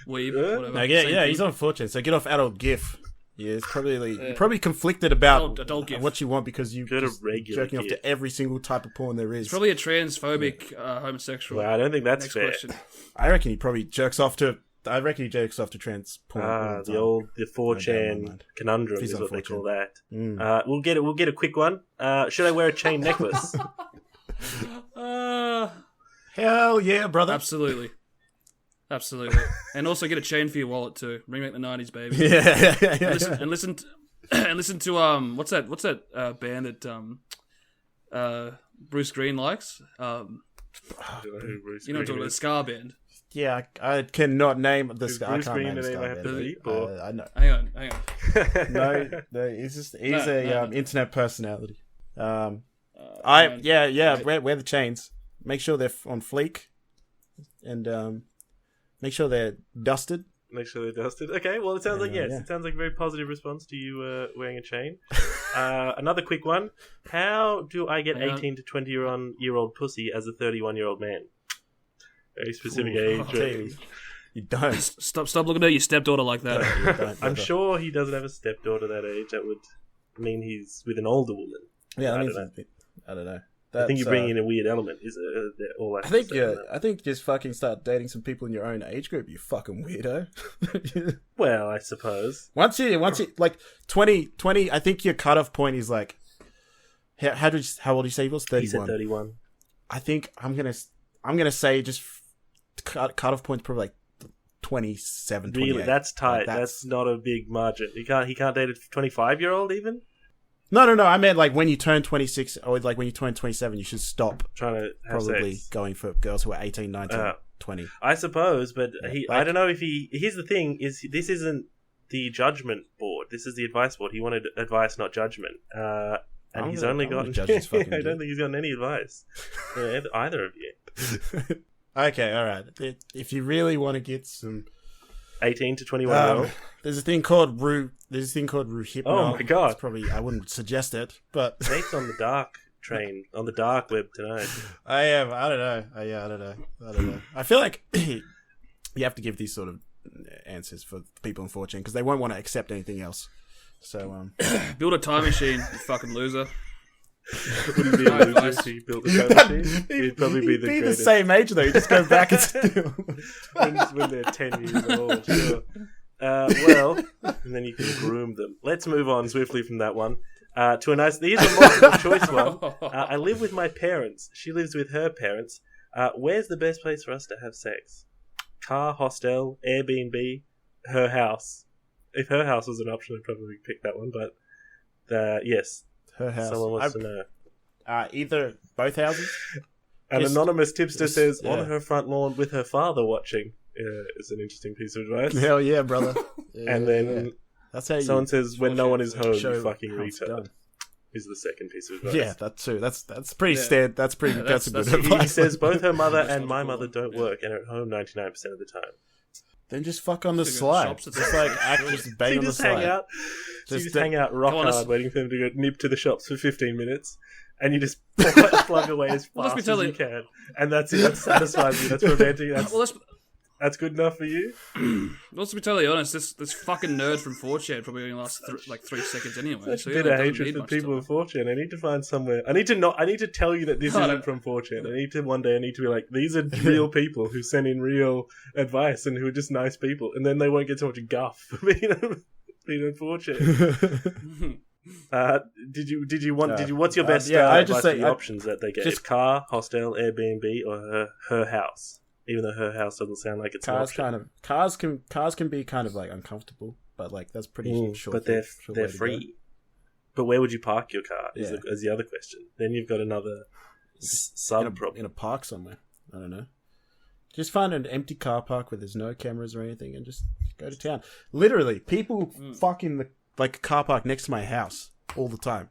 whatever. No, yeah, Same yeah, thing. he's unfortunate. So get off adult GIF. Yeah, it's probably you're probably conflicted about Adult GIF. what you want because you Go to just regular jerking off GIF. to every single type of porn there is. Probably a transphobic homosexual. Well, I don't think that's Next fair. question. I reckon he probably jerks off to. I reckon he jerks off to trans porn. all Ah, the the time. old the I don't 4chan mind. conundrum He's is what they call that. Mm. We'll get a quick one. Should I wear a chain necklace? Hell yeah, brother. Absolutely. And also get a chain for your wallet too. Bring back the 90s, baby. Yeah. And listen to what's that band that Bruce Green likes? You know what I'm talking about, the Scar band. Yeah, I cannot name the Is I Bruce can't Green name the the name I Scar have band. to beep, or- I know. Hang on. No, he's just he's No, a no. internet personality. Man. Wear the chains. Make sure they're on fleek, and make sure they're dusted. Make sure they're dusted. Okay, well, it sounds like yes. Yeah. It sounds like a very positive response to you wearing a chain. Another quick one. How do I get Hang on. 18 to 20-year-old pussy as a 31-year-old man? Very specific age. Right? You don't. Stop looking at your stepdaughter like that. You don't, I'm sure he doesn't have a stepdaughter that age. That would mean he's with an older woman. Yeah, I don't know. I don't know. I think you bring in a weird element. Is all I think I think just fucking start dating some people in your own age group. You fucking weirdo. Well, I suppose once you like 20, I think your cutoff point is like how old do you say he was? 31. He said 31. I think I'm gonna say just cutoff point's probably like 27, 28. Really, that's tight. Like that's not a big margin. He can't date a 25-year-old even. No. I meant like when you turn 26 or like when you turn 27, you should stop trying to have probably sex. going for girls who are 18, 19, 20. I suppose, but I don't know if he... Here's the thing, is this isn't the judgment board. This is the advice board. He wanted advice, not judgment. And he's only gotten... I don't think he's gotten any advice. Either of you. Okay, alright. If you really want to get some... 18 to 21-year-old. There's a thing called Rohypnol. Oh my god! It's probably I wouldn't suggest it, but Nate's on the dark train on the dark web tonight. I am. I don't know. I don't know. I feel like you have to give these sort of answers for people in 4chan because they won't want to accept anything else. So build a time machine, you fucking loser. Would he be a loser if he built a time machine? He'd probably be the same age though. You just go back and still when they're 10 years old. Sure. Well, and then you can groom them. Let's move on swiftly from that one to a nice. Here's a multiple choice one. I live with my parents. She lives with her parents. Where's the best place for us to have sex? Car, hostel, Airbnb, her house. If her house was an option, I'd probably pick that one. But yes, her house. Someone wants to know. Either both houses. An anonymous tipster says on her front lawn with her father watching. Is an interesting piece of advice. Hell yeah, brother. Yeah, and then that's how someone says when no one is home, you fucking retard. Is the second piece of advice. Yeah, that too. That's pretty standard. That's pretty. That's a good advice. He says both her mother and my mother don't work and are at home 99% of the time. Then just fuck on the slide. Just like just bang on the slide. Hang out. Just hang out rock hard, waiting for them to go nip to the shops for 15 minutes. And you just plug away as fast as you can. And that's it. That satisfies you. That's romantic. That's good enough for you? Let's be totally honest, this fucking nerd from 4chan probably only lasts 3 seconds anyway. Such a bit of hatred for people of 4chan. I need to find somewhere. I need to tell you that this isn't from 4chan. One day I need to be like, these are real people who send in real advice and who are just nice people. And then they won't get so much guff for being on 4chan. What's your best advice for the options that they get? Just car, hostel, Airbnb, or her house? Even though her house doesn't sound like it's cars. Cars can be kind of like uncomfortable, but like that's pretty short. But they're free. But where would you park your car? Is the other question. Then you've got another sub problem in a park somewhere. I don't know. Just find an empty car park where there's no cameras or anything, and just go to town. Literally, people fucking like a car park next to my house all the time,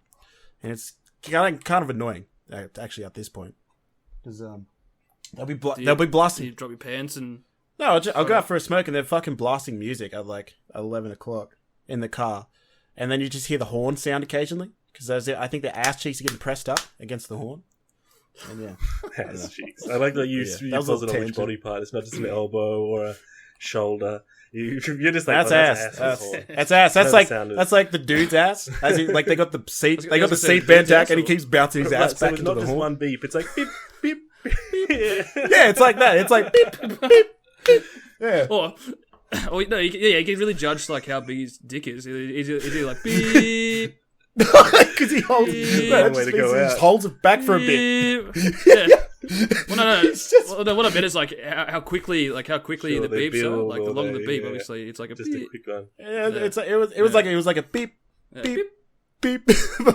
and it's kind of annoying actually at this point because they'll be blasting. You drop your pants and... No, I'll go out for a smoke and they're fucking blasting music at like 11 o'clock in the car. And then you just hear the horn sound occasionally. Because I think the ass cheeks are getting pressed up against the horn. And yeah. Ass cheeks. I like that you pause it on which body part. It's not just an elbow or a shoulder. You're just like, that's ass. That's ass. That's like the dude's ass. As he, like they got the seat bent back and he keeps bouncing his ass back into the horn. It's not just one beep. It's like beep, beep. Yeah, it's like that. It's like beep, beep, beep. Yeah. Or no, you can really judge like how big his dick is. Is like beep? Because he holds. He holds it back for a bit. Yeah. Well, no. What I meant is like how quickly the beeps are. Like the longer the beep, obviously, it's like a just beep. a quick one. Yeah, it was like a beep, beep, beep,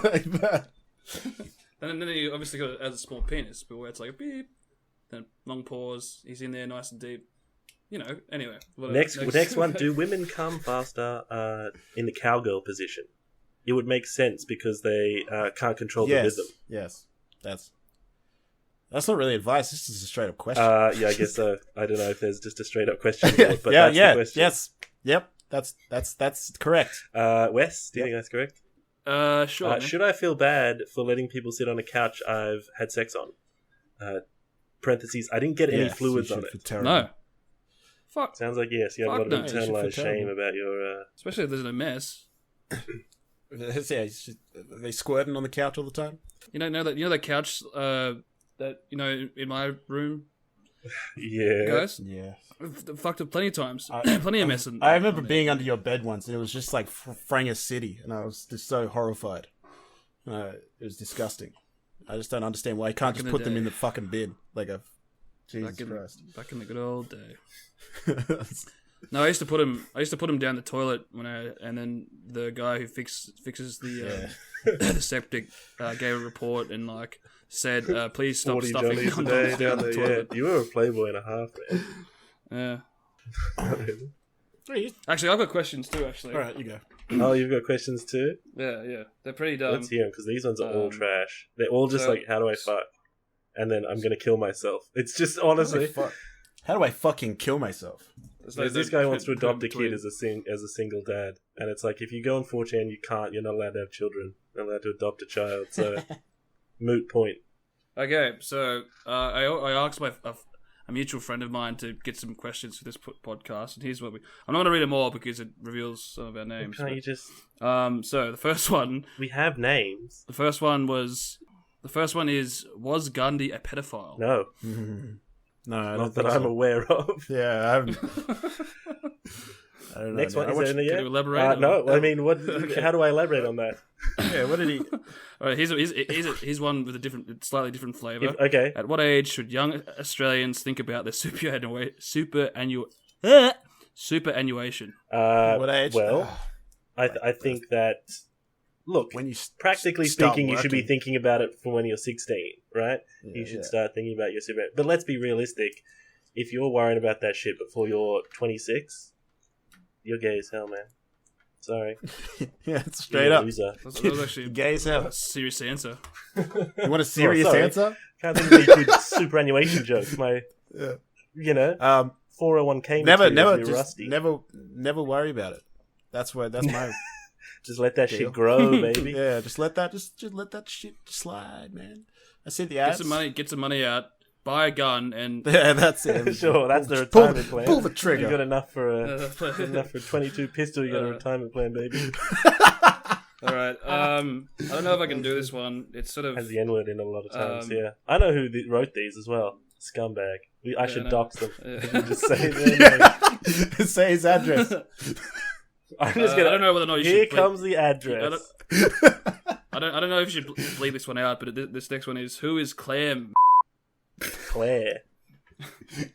like that. And then you obviously got it as a small penis, but where it's like a beep, then long pause, he's in there nice and deep. Anyway. Next one, do women come faster in the cowgirl position? It would make sense because they can't control the rhythm. Yes, that's not really advice, this is a straight up question. Yeah, I guess so. I don't know if there's just a straight up question there, but that's the question. Yes, yep, that's correct. Wes, do you think that's correct? Sure. Should I feel bad for letting people sit on a couch I've had sex on? parentheses, I didn't get any fluids on it. No. Fuck. Sounds like yes, you have a lot of Fuck no. internalized shame about your. Especially if there's no mess. Yeah, are they squirting on the couch all the time? You know that couch that in my room. Yeah, guys. Yeah, I've fucked up plenty of times. Plenty of mess. I remember being under your bed once, and it was just like Franga City, and I was just so horrified. It was disgusting. I just don't understand why you can't just put them in the fucking bin like a Jesus Christ. Back in the good old day. No, I used to put him down the toilet and then the guy who fixes the the septic gave a report and like said, please stop stuffing condoms down the toilet. Yeah. You were a playboy and a half, Yeah. man. Actually, I've got questions too. Actually, all right, you go. Oh, you've got questions too? Yeah. They're pretty dumb. Let's hear them because these ones are all trash. They're all just like, how do I fuck? And then I'm gonna kill myself. It's just honestly, how do I fucking kill myself? This guy wants to adopt a kid as a single dad, and it's like if you go on 4chan, you're not allowed to have children, you're not allowed to adopt a child. So, moot point. Okay, so I asked a mutual friend of mine to get some questions for this podcast, and here's what I'm not going to read them all because it reveals some of our names. Can't you just? So the first one. We have names. The first one is: was Gandhi a pedophile? No. No, not that I'm aware of. Yeah, I haven't. I don't know. Next one, is there any? Can you elaborate? No, I mean, what? How do I elaborate on that? Yeah, what did he? All right, here's one with a slightly different flavour. Okay. At what age should young Australians think about their superannuation? What age? Well, I think that. Look, when you practically speaking, you should be thinking about it from when you're 16, right? Yeah, you should start thinking about your super. But let's be realistic. If you're worrying about that shit before you're 26, you're gay as hell, man. Sorry. Yeah, it's straight up. That was actually gay as hell. A serious answer. You want a serious answer? Can't think of any good superannuation jokes. My, 401k. Never worry about it. That's my. Just let that shit grow, baby. Yeah, just let that shit slide, man. I see the ads. Get some money out, buy a gun, and yeah, that's it. Sure, that's the retirement plan. Pull the trigger. You got enough for a 22 pistol. You got a retirement plan, baby. All right. I don't know if I can do this one. It's sort of has the N-word in a lot of times. Yeah, I know who wrote these as well. Scumbag. I should dox them. Just say their name. Say his address. I'm just gonna. I don't know whether or not you Here should. comes the address. I don't know if you should bleep this one out, but this next one is: who is Clam? Claire.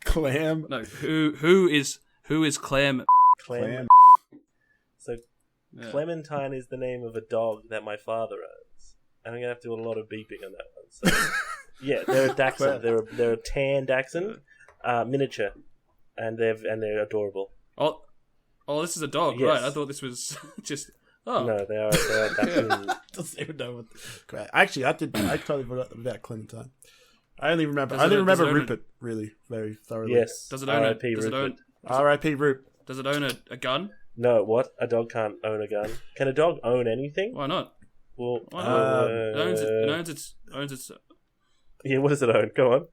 Clam. No. Who is Clam? Clam. So, yeah. Clementine is the name of a dog that my father owns, and I'm gonna have to do a lot of beeping on that one. So, yeah, they're a Dachshund. They're a tan Dachshund, miniature, and they're adorable. Oh, this is a dog, yes. Right? I thought this was just. Oh no, they are Dachshund. Doesn't even know what. Actually, I totally forgot about Clementine. I only remember Rupert really very thoroughly. Yes. Does it own R.I.P. Rupert. R.I.P. Rupert. Does it own a gun? No. What? A dog can't own a gun. Can a dog own anything? Why not? Well, why not? It owns its. Yeah. What does it own? Go on.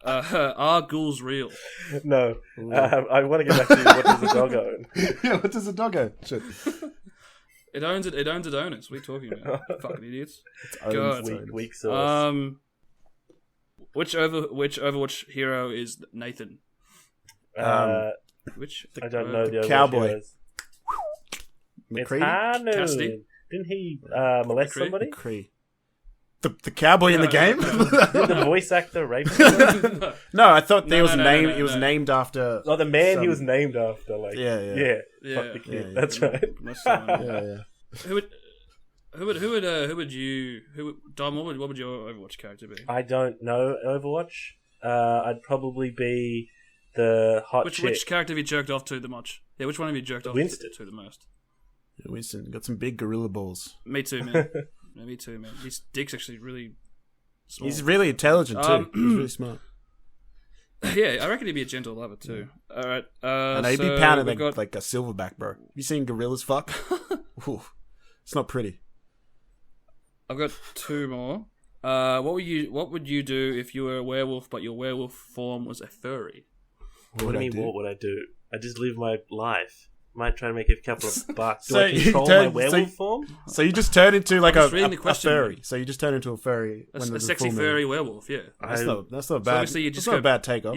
Are ghouls real? No. I want to get back to what does a dog own? Yeah, what does a dog own? Shit. It owns its owners. What are you talking about? Fucking idiots. Weak sauce. Which Overwatch hero is Nathan? Which? I don't know the cowboy. Heroes. McCree? It's Cassidy. Didn't he molest somebody? McCree. The cowboy in the game? Did the voice actor rape somebody? No, I thought it was named after. Oh, the man he was named after. Like, yeah. Fuck the kid. Yeah. That's right. Yeah. Who would Dom? What would your Overwatch character be? I don't know Overwatch. I'd probably be the hot chick. Which character have you jerked off to the much? Yeah, which one have you jerked off to the most? Yeah, Winston got some big gorilla balls. Me too, man. Me too, man. His dick's actually really small. He's really intelligent too. He's really smart. Yeah, I reckon he'd be a gentle lover too. All right, and he'd be pounded like a silverback, bro. You seen gorillas fuck? Ooh, it's not pretty. I've got two more. What would you do if you were a werewolf, but your werewolf form was a furry? What do you mean? What would I do? I just live my life. Might try to make a couple of bucks. Do So I you control turn- my werewolf form? So you just turn into like I'm a just reading the question. furry. So you just turn into a furry. A when there's sexy full moon. furry werewolf, yeah. That's not bad. So obviously you That's just not go- a bad takeoff.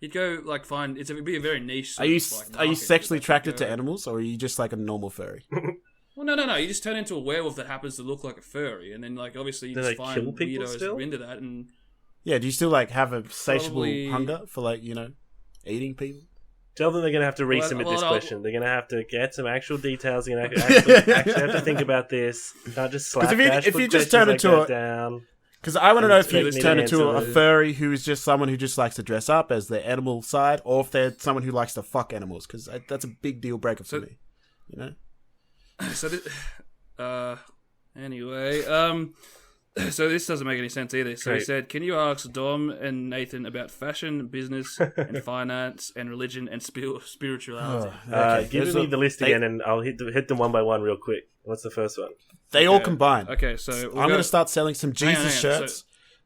You'd go like find it'd be a very niche. Are you sort of, like, are you market. sexually Like, attracted go- to animals, or are you just like a normal furry? Well, no. You just turn into a werewolf that happens to look like a furry, and then like obviously you Do just they find kill people weirdos still? who are into that, and Yeah. Do you still like have a satiable Probably- hunger for like eating people? Tell them they're going to have to resubmit well, this no. question. They're going to have to get some actual details. They're going to actually have to think about this. Can't just slap if you just turn into a down. Because I want to know if you Expect me turn to into a answer furry who is just someone who just likes to dress up as their animal side, or if they're someone who likes to fuck animals. Because that's a big deal breaker for So- me. so anyway, so this doesn't make any sense either. So he Great. said, "Can you ask Dom and Nathan about fashion, business, and finance, and religion and spirituality?" Give There's me a- the list they- again, and I'll hit them one by one real quick. What's the first one? They all combine. Okay, so I'm going to start selling some Hang on, Jesus hang on. shirts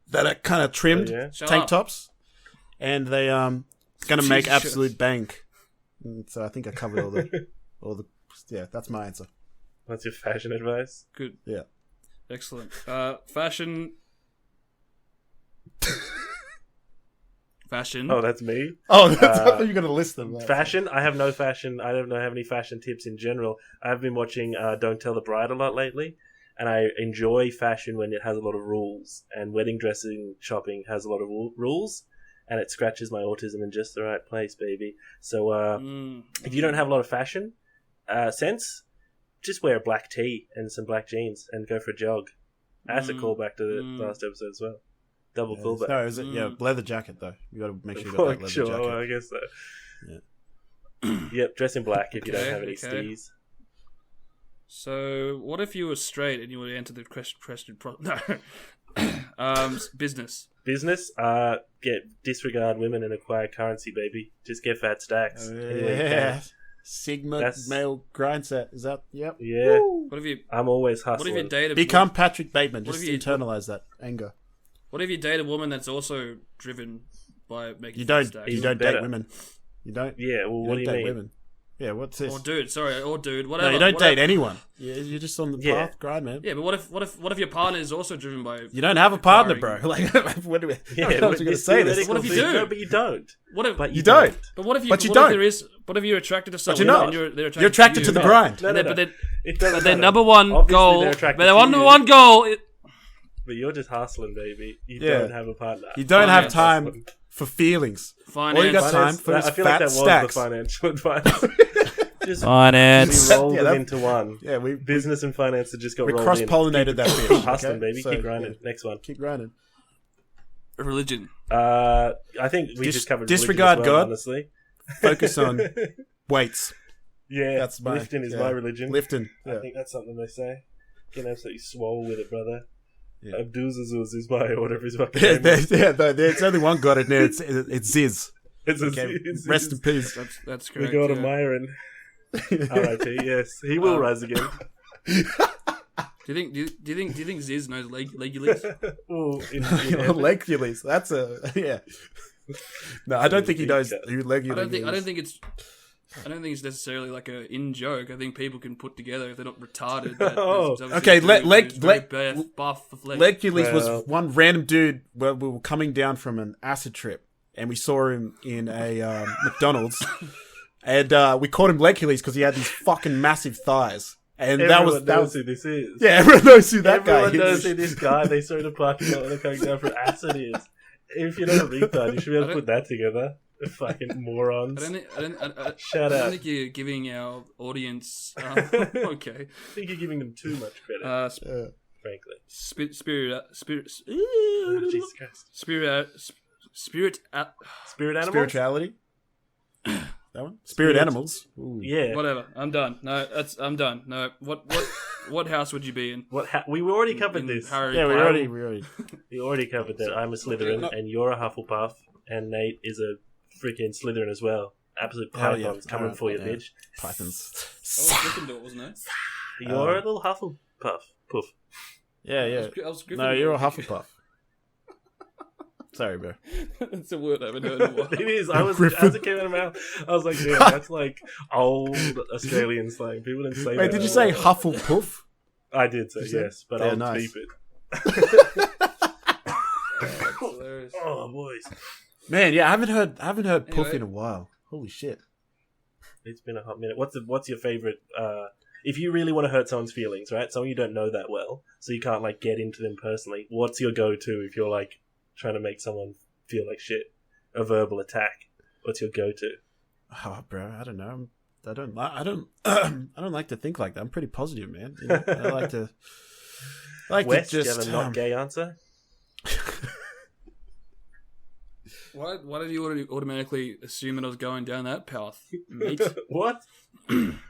that are kind of trimmed Oh, yeah? Shut tank up. tops, and they going to make Jesus absolute shirts. bank. And so I think I covered all the yeah. That's my answer. What's your fashion advice? Good, Yeah. excellent. Fashion. Fashion. Oh, that's me. Oh, I thought you were going to list them. Fashion? I have no fashion. I don't have any fashion tips in general. I've been watching Don't Tell the Bride a lot lately, and I enjoy fashion when it has a lot of rules. And wedding dressing shopping has a lot of rules, and it scratches my autism in just the right place, baby. So if you don't have a lot of fashion sense, just wear a black tee and some black jeans and go for a jog. That's a callback to the last episode as well. Double callback. No, is it? Yeah, leather jacket though. You got to make sure you got that leather Sure, jacket. well, I guess so. Yeah. Yep, dress in black if you don't Okay, have any okay. stees. So, what if you were straight and you were to enter the question? No, business. Business, disregard women and acquire currency, baby. Just get fat stacks. Any way you Yeah. can. Sigma That's- male grind set. Is that? Yep. Yeah, What if you? I'm always What if hustling. you date a? Become Patrick Bateman. What Just if you- internalize that anger. What if you date a woman that's also driven by making? You don't. stacks? You Even don't better. date women. You don't. Yeah, well, You what don't do you date mean? women. Yeah. What's this? Or dude, whatever. No, you don't whatever. date anyone. You're just on the Yeah. path grind, man. Yeah, but what if your partner is also driven by? You don't have a partner, bro. Acquiring- Like, what do we? Yeah, how else are you going to it's say this? theoretical What if you thing. do? No, but you don't. What if? But You don't. But what if you? But you what don't. If there is? What if you're attracted to someone? you're not. And they're attracted You're attracted to, to the you? grind. No, no, no. But then, It doesn't but their matter. number one Obviously, goal. they're But attracted their to number you. one goal. But you're just hustling, baby. You Yeah. don't have a partner. You don't have Finance. time for feelings. Finance. All you got time Finance- for is I feel like fat that was stacks. the financial advice. Just Finance. we rolled Yeah, them that- into one. Yeah, we Business and finance have just got we rolled cross in. pollinated that bitch. Hustling, okay? baby. So, Keep grinding. yeah, Next one. keep grinding. Religion. I think we just covered religion disregard as well, God. honestly. Focus on weights. Yeah, That's my lifting is my religion. Lifting. I Yeah. think that's something they say. Getting absolutely swole with it, brother. Yeah. Abduzazuz is my order of his fucking Yeah, name. there's only one god in there. It's Ziz. It's a- Okay, it's- rest in peace. That's the correct. god of yeah. Myron. R.I.P. Yes, he will rise again. Do you think Ziz knows Legules? Ooh, in Legules. That's a yeah. No, I don't think he knows who Legules I don't think is. it's necessarily like a in joke. I think people can put together if they're not retarded. That Oh. there's obviously Okay, a dude leg- who's very leg- buff for flesh. Legules was Well- one random dude where we were coming down from an acid trip, and we saw him in a McDonald's, and we called him Legules because he had these fucking massive thighs, and Everyone that knows was who this is. yeah, everyone knows who that Everyone guy knows is. who this guy they saw in the parking lot when they're coming down for acid is. If you're not a retard, you should be able to put that together. Fucking morons. I Shut don't up. think you're giving our audience. Okay. I think you're giving them too much credit, frankly. Spirit. Jesus Christ. Spirit. Spirit animals? Spirituality. That one. Spirit animals. Ooh. Yeah. Whatever. I'm done. No, I'm done. No. What house would you be in? We already covered In this. Harry Yeah, we Potter? already covered that. I'm a Slytherin, and you're a Hufflepuff, and Nate is a freaking Slytherin as well. Absolute Hell yeah. pythons coming for you, Yeah. bitch. Pythons. Oh, Gryffindor, wasn't it? You're a little Hufflepuff. Poof. Yeah, yeah. I was No, you're a Hufflepuff. Sorry, bro. That's a word I haven't heard in a while. It is. I was as it came out of my mouth, I was like, yeah, that's like old Australian slang. People didn't say that. Wait, did you say Hufflepuff? I did say yes, but I'll nice. beep it. Hilarious. Oh, boys. Man, yeah, I haven't heard puff Anyway. in a while. Holy shit. It's been a hot minute. What's your favorite? If you really want to hurt someone's feelings, right? Someone you don't know that well, so you can't like get into them personally. What's your go-to if you're like trying to make someone feel like shit? A verbal attack. What's your go-to? Oh, bro, I don't know. I don't like to think like that. I'm pretty positive, man. You know, I like to Wes, to just do you have a not gay answer? Why did you automatically assume that I was going down that path, mate? What?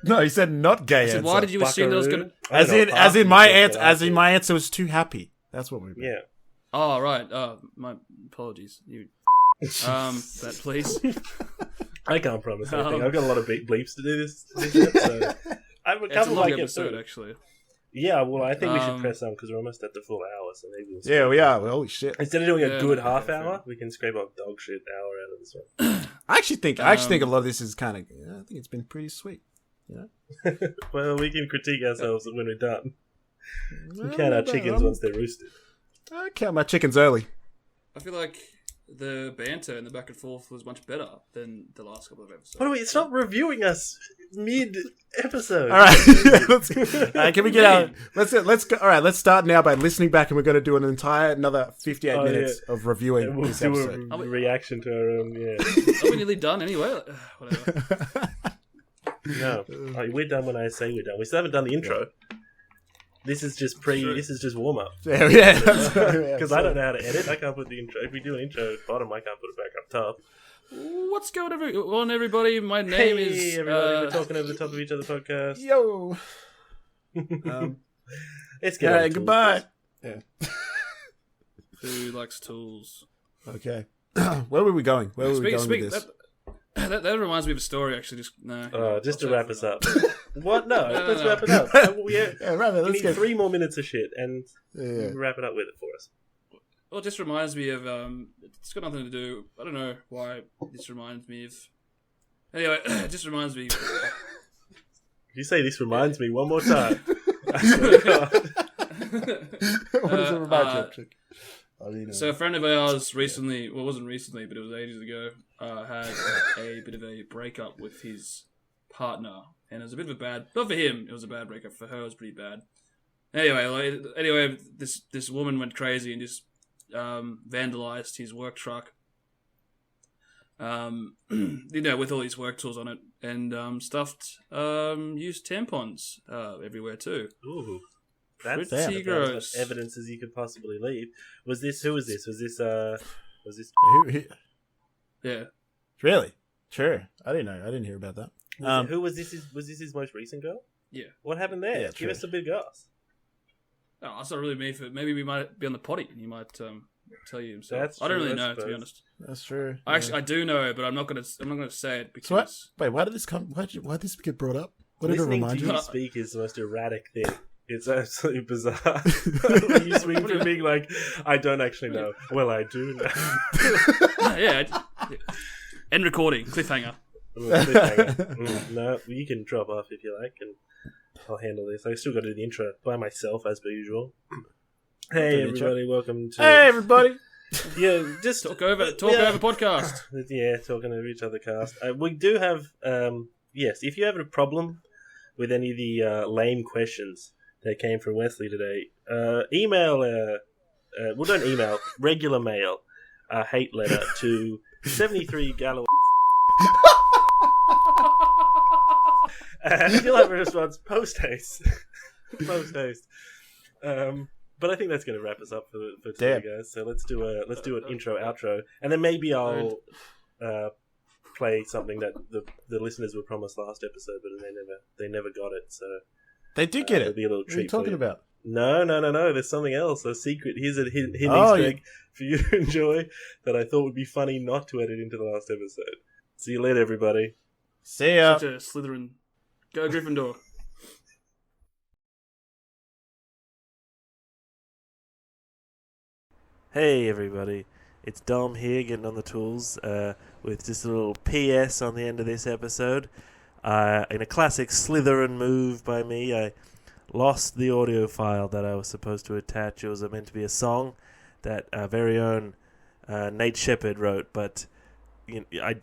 No, he said not gay. I said, answer. why did you assume that I was going to... As in my answer was too happy. That's what we meant. Yeah. Oh, right. My apologies. You... that please. I can't promise anything. I've got a lot of bleeps to do this episode. I have a It's a couple long like episode, actually. Yeah, well, I think we should press on because we're almost at the full hour. So maybe we'll Yeah, we are. Holy shit! Instead of doing a good half fair. hour, we can scrape up dog shit hour out of this one. I actually think a lot of this is kind of. I think it's been pretty sweet. You know? Well, we can critique ourselves when we're done. We count our chickens once they're roosted. I count my chickens early. I feel like the banter and the back and forth was much better than the last couple of episodes. By the way, stop reviewing us mid-episode. All right, can we get out? Let's go. All right, let's start now by listening back, and we're going to do another 58 minutes of reviewing And we'll this do episode. a reaction to our own, yeah. Are we nearly done anyway? Whatever. No, we're done when I say we're done. We still haven't done the intro. This is just this is just warm-up. Yeah, Because I don't know how to edit. I can't put the intro. If we do an intro at the bottom, I can't put it back up top. What's going on, everybody? My name is... Hey, everybody. We're talking over the top of each other podcast. Yo. Let's get All on right, to goodbye. it. Yeah. Who likes tools? Okay. Where were we going? Where were we going with this? That reminds me of a story, actually. Just to wrap us up. What? No, let's no. wrap it up. We need 3 more minutes of shit, and wrap it up with it for us. Well, it just reminds me of... it's got nothing to do... I don't know why this reminds me of... Anyway, it just reminds me... If you say this reminds me one more time, I swear to God. What does it remind you of? So a friend of ours recently, well, it wasn't recently, but it was ages ago, had a bit of a breakup with his partner, and it was a bit of a bad. Not for him, it was a bad breakup. For her, it was pretty bad. Anyway, this woman went crazy and just vandalized his work truck. With all these work tools on it, and stuffed used tampons everywhere too. Ooh. That's pretty gross. Evidence as you could possibly leave. Who was this? Was this? Yeah. Really? Sure. I didn't know. I didn't hear about that. Who was this? Was this his most recent girl? Yeah. What happened there? Yeah, Give true. us a big ass. Oh, that's not really me. Maybe we might be on the potty, and he might tell you himself. That's I don't true, really I know, to be suppose. honest. That's true. I do know, but I'm not gonna say it because. So what? Wait, why did this come? Why did this get brought up? What did it Listening remind to you? you speak is the most erratic thing. It's absolutely bizarre. You swing from being like, I don't actually know. Well, I do know. Yeah. End recording. Cliffhanger. No, you can drop off if you like, and I'll handle this. I still got to do the intro by myself as per usual. Hey everybody, welcome to. Hey everybody. Yeah, just Talk over podcast. Yeah, talking over each other cast. We do have, yes, if you have a problem with any of the lame questions that came from Wesley today, email, don't email, regular mail, hate letter to 73 Galloway. And you'll have a response post haste. But I think that's going to wrap us up for today, guys. So let's do an intro outro, and then maybe I'll play something that the listeners were promised last episode, but they never got it. So They did get it. It'll be a little What are you treat. talking about? No. There's something else. A secret. Here's a hidden Oh, Easter egg for you to enjoy that I thought would be funny not to edit into the last episode. See you later, everybody. See ya. Such a Slytherin. Go Gryffindor. Hey everybody, it's Dom here getting on the tools with just a little PS on the end of this episode. In a classic Slytherin move by me, I lost the audio file that I was supposed to attach. It was meant to be a song that our very own Nate Shepard wrote, but I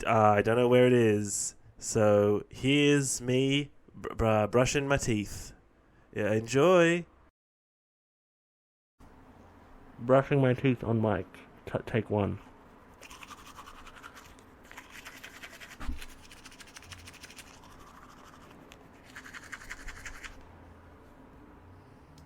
don't know where it is. So here's me brushing my teeth. Yeah, enjoy. Brushing my teeth on mic. Take one.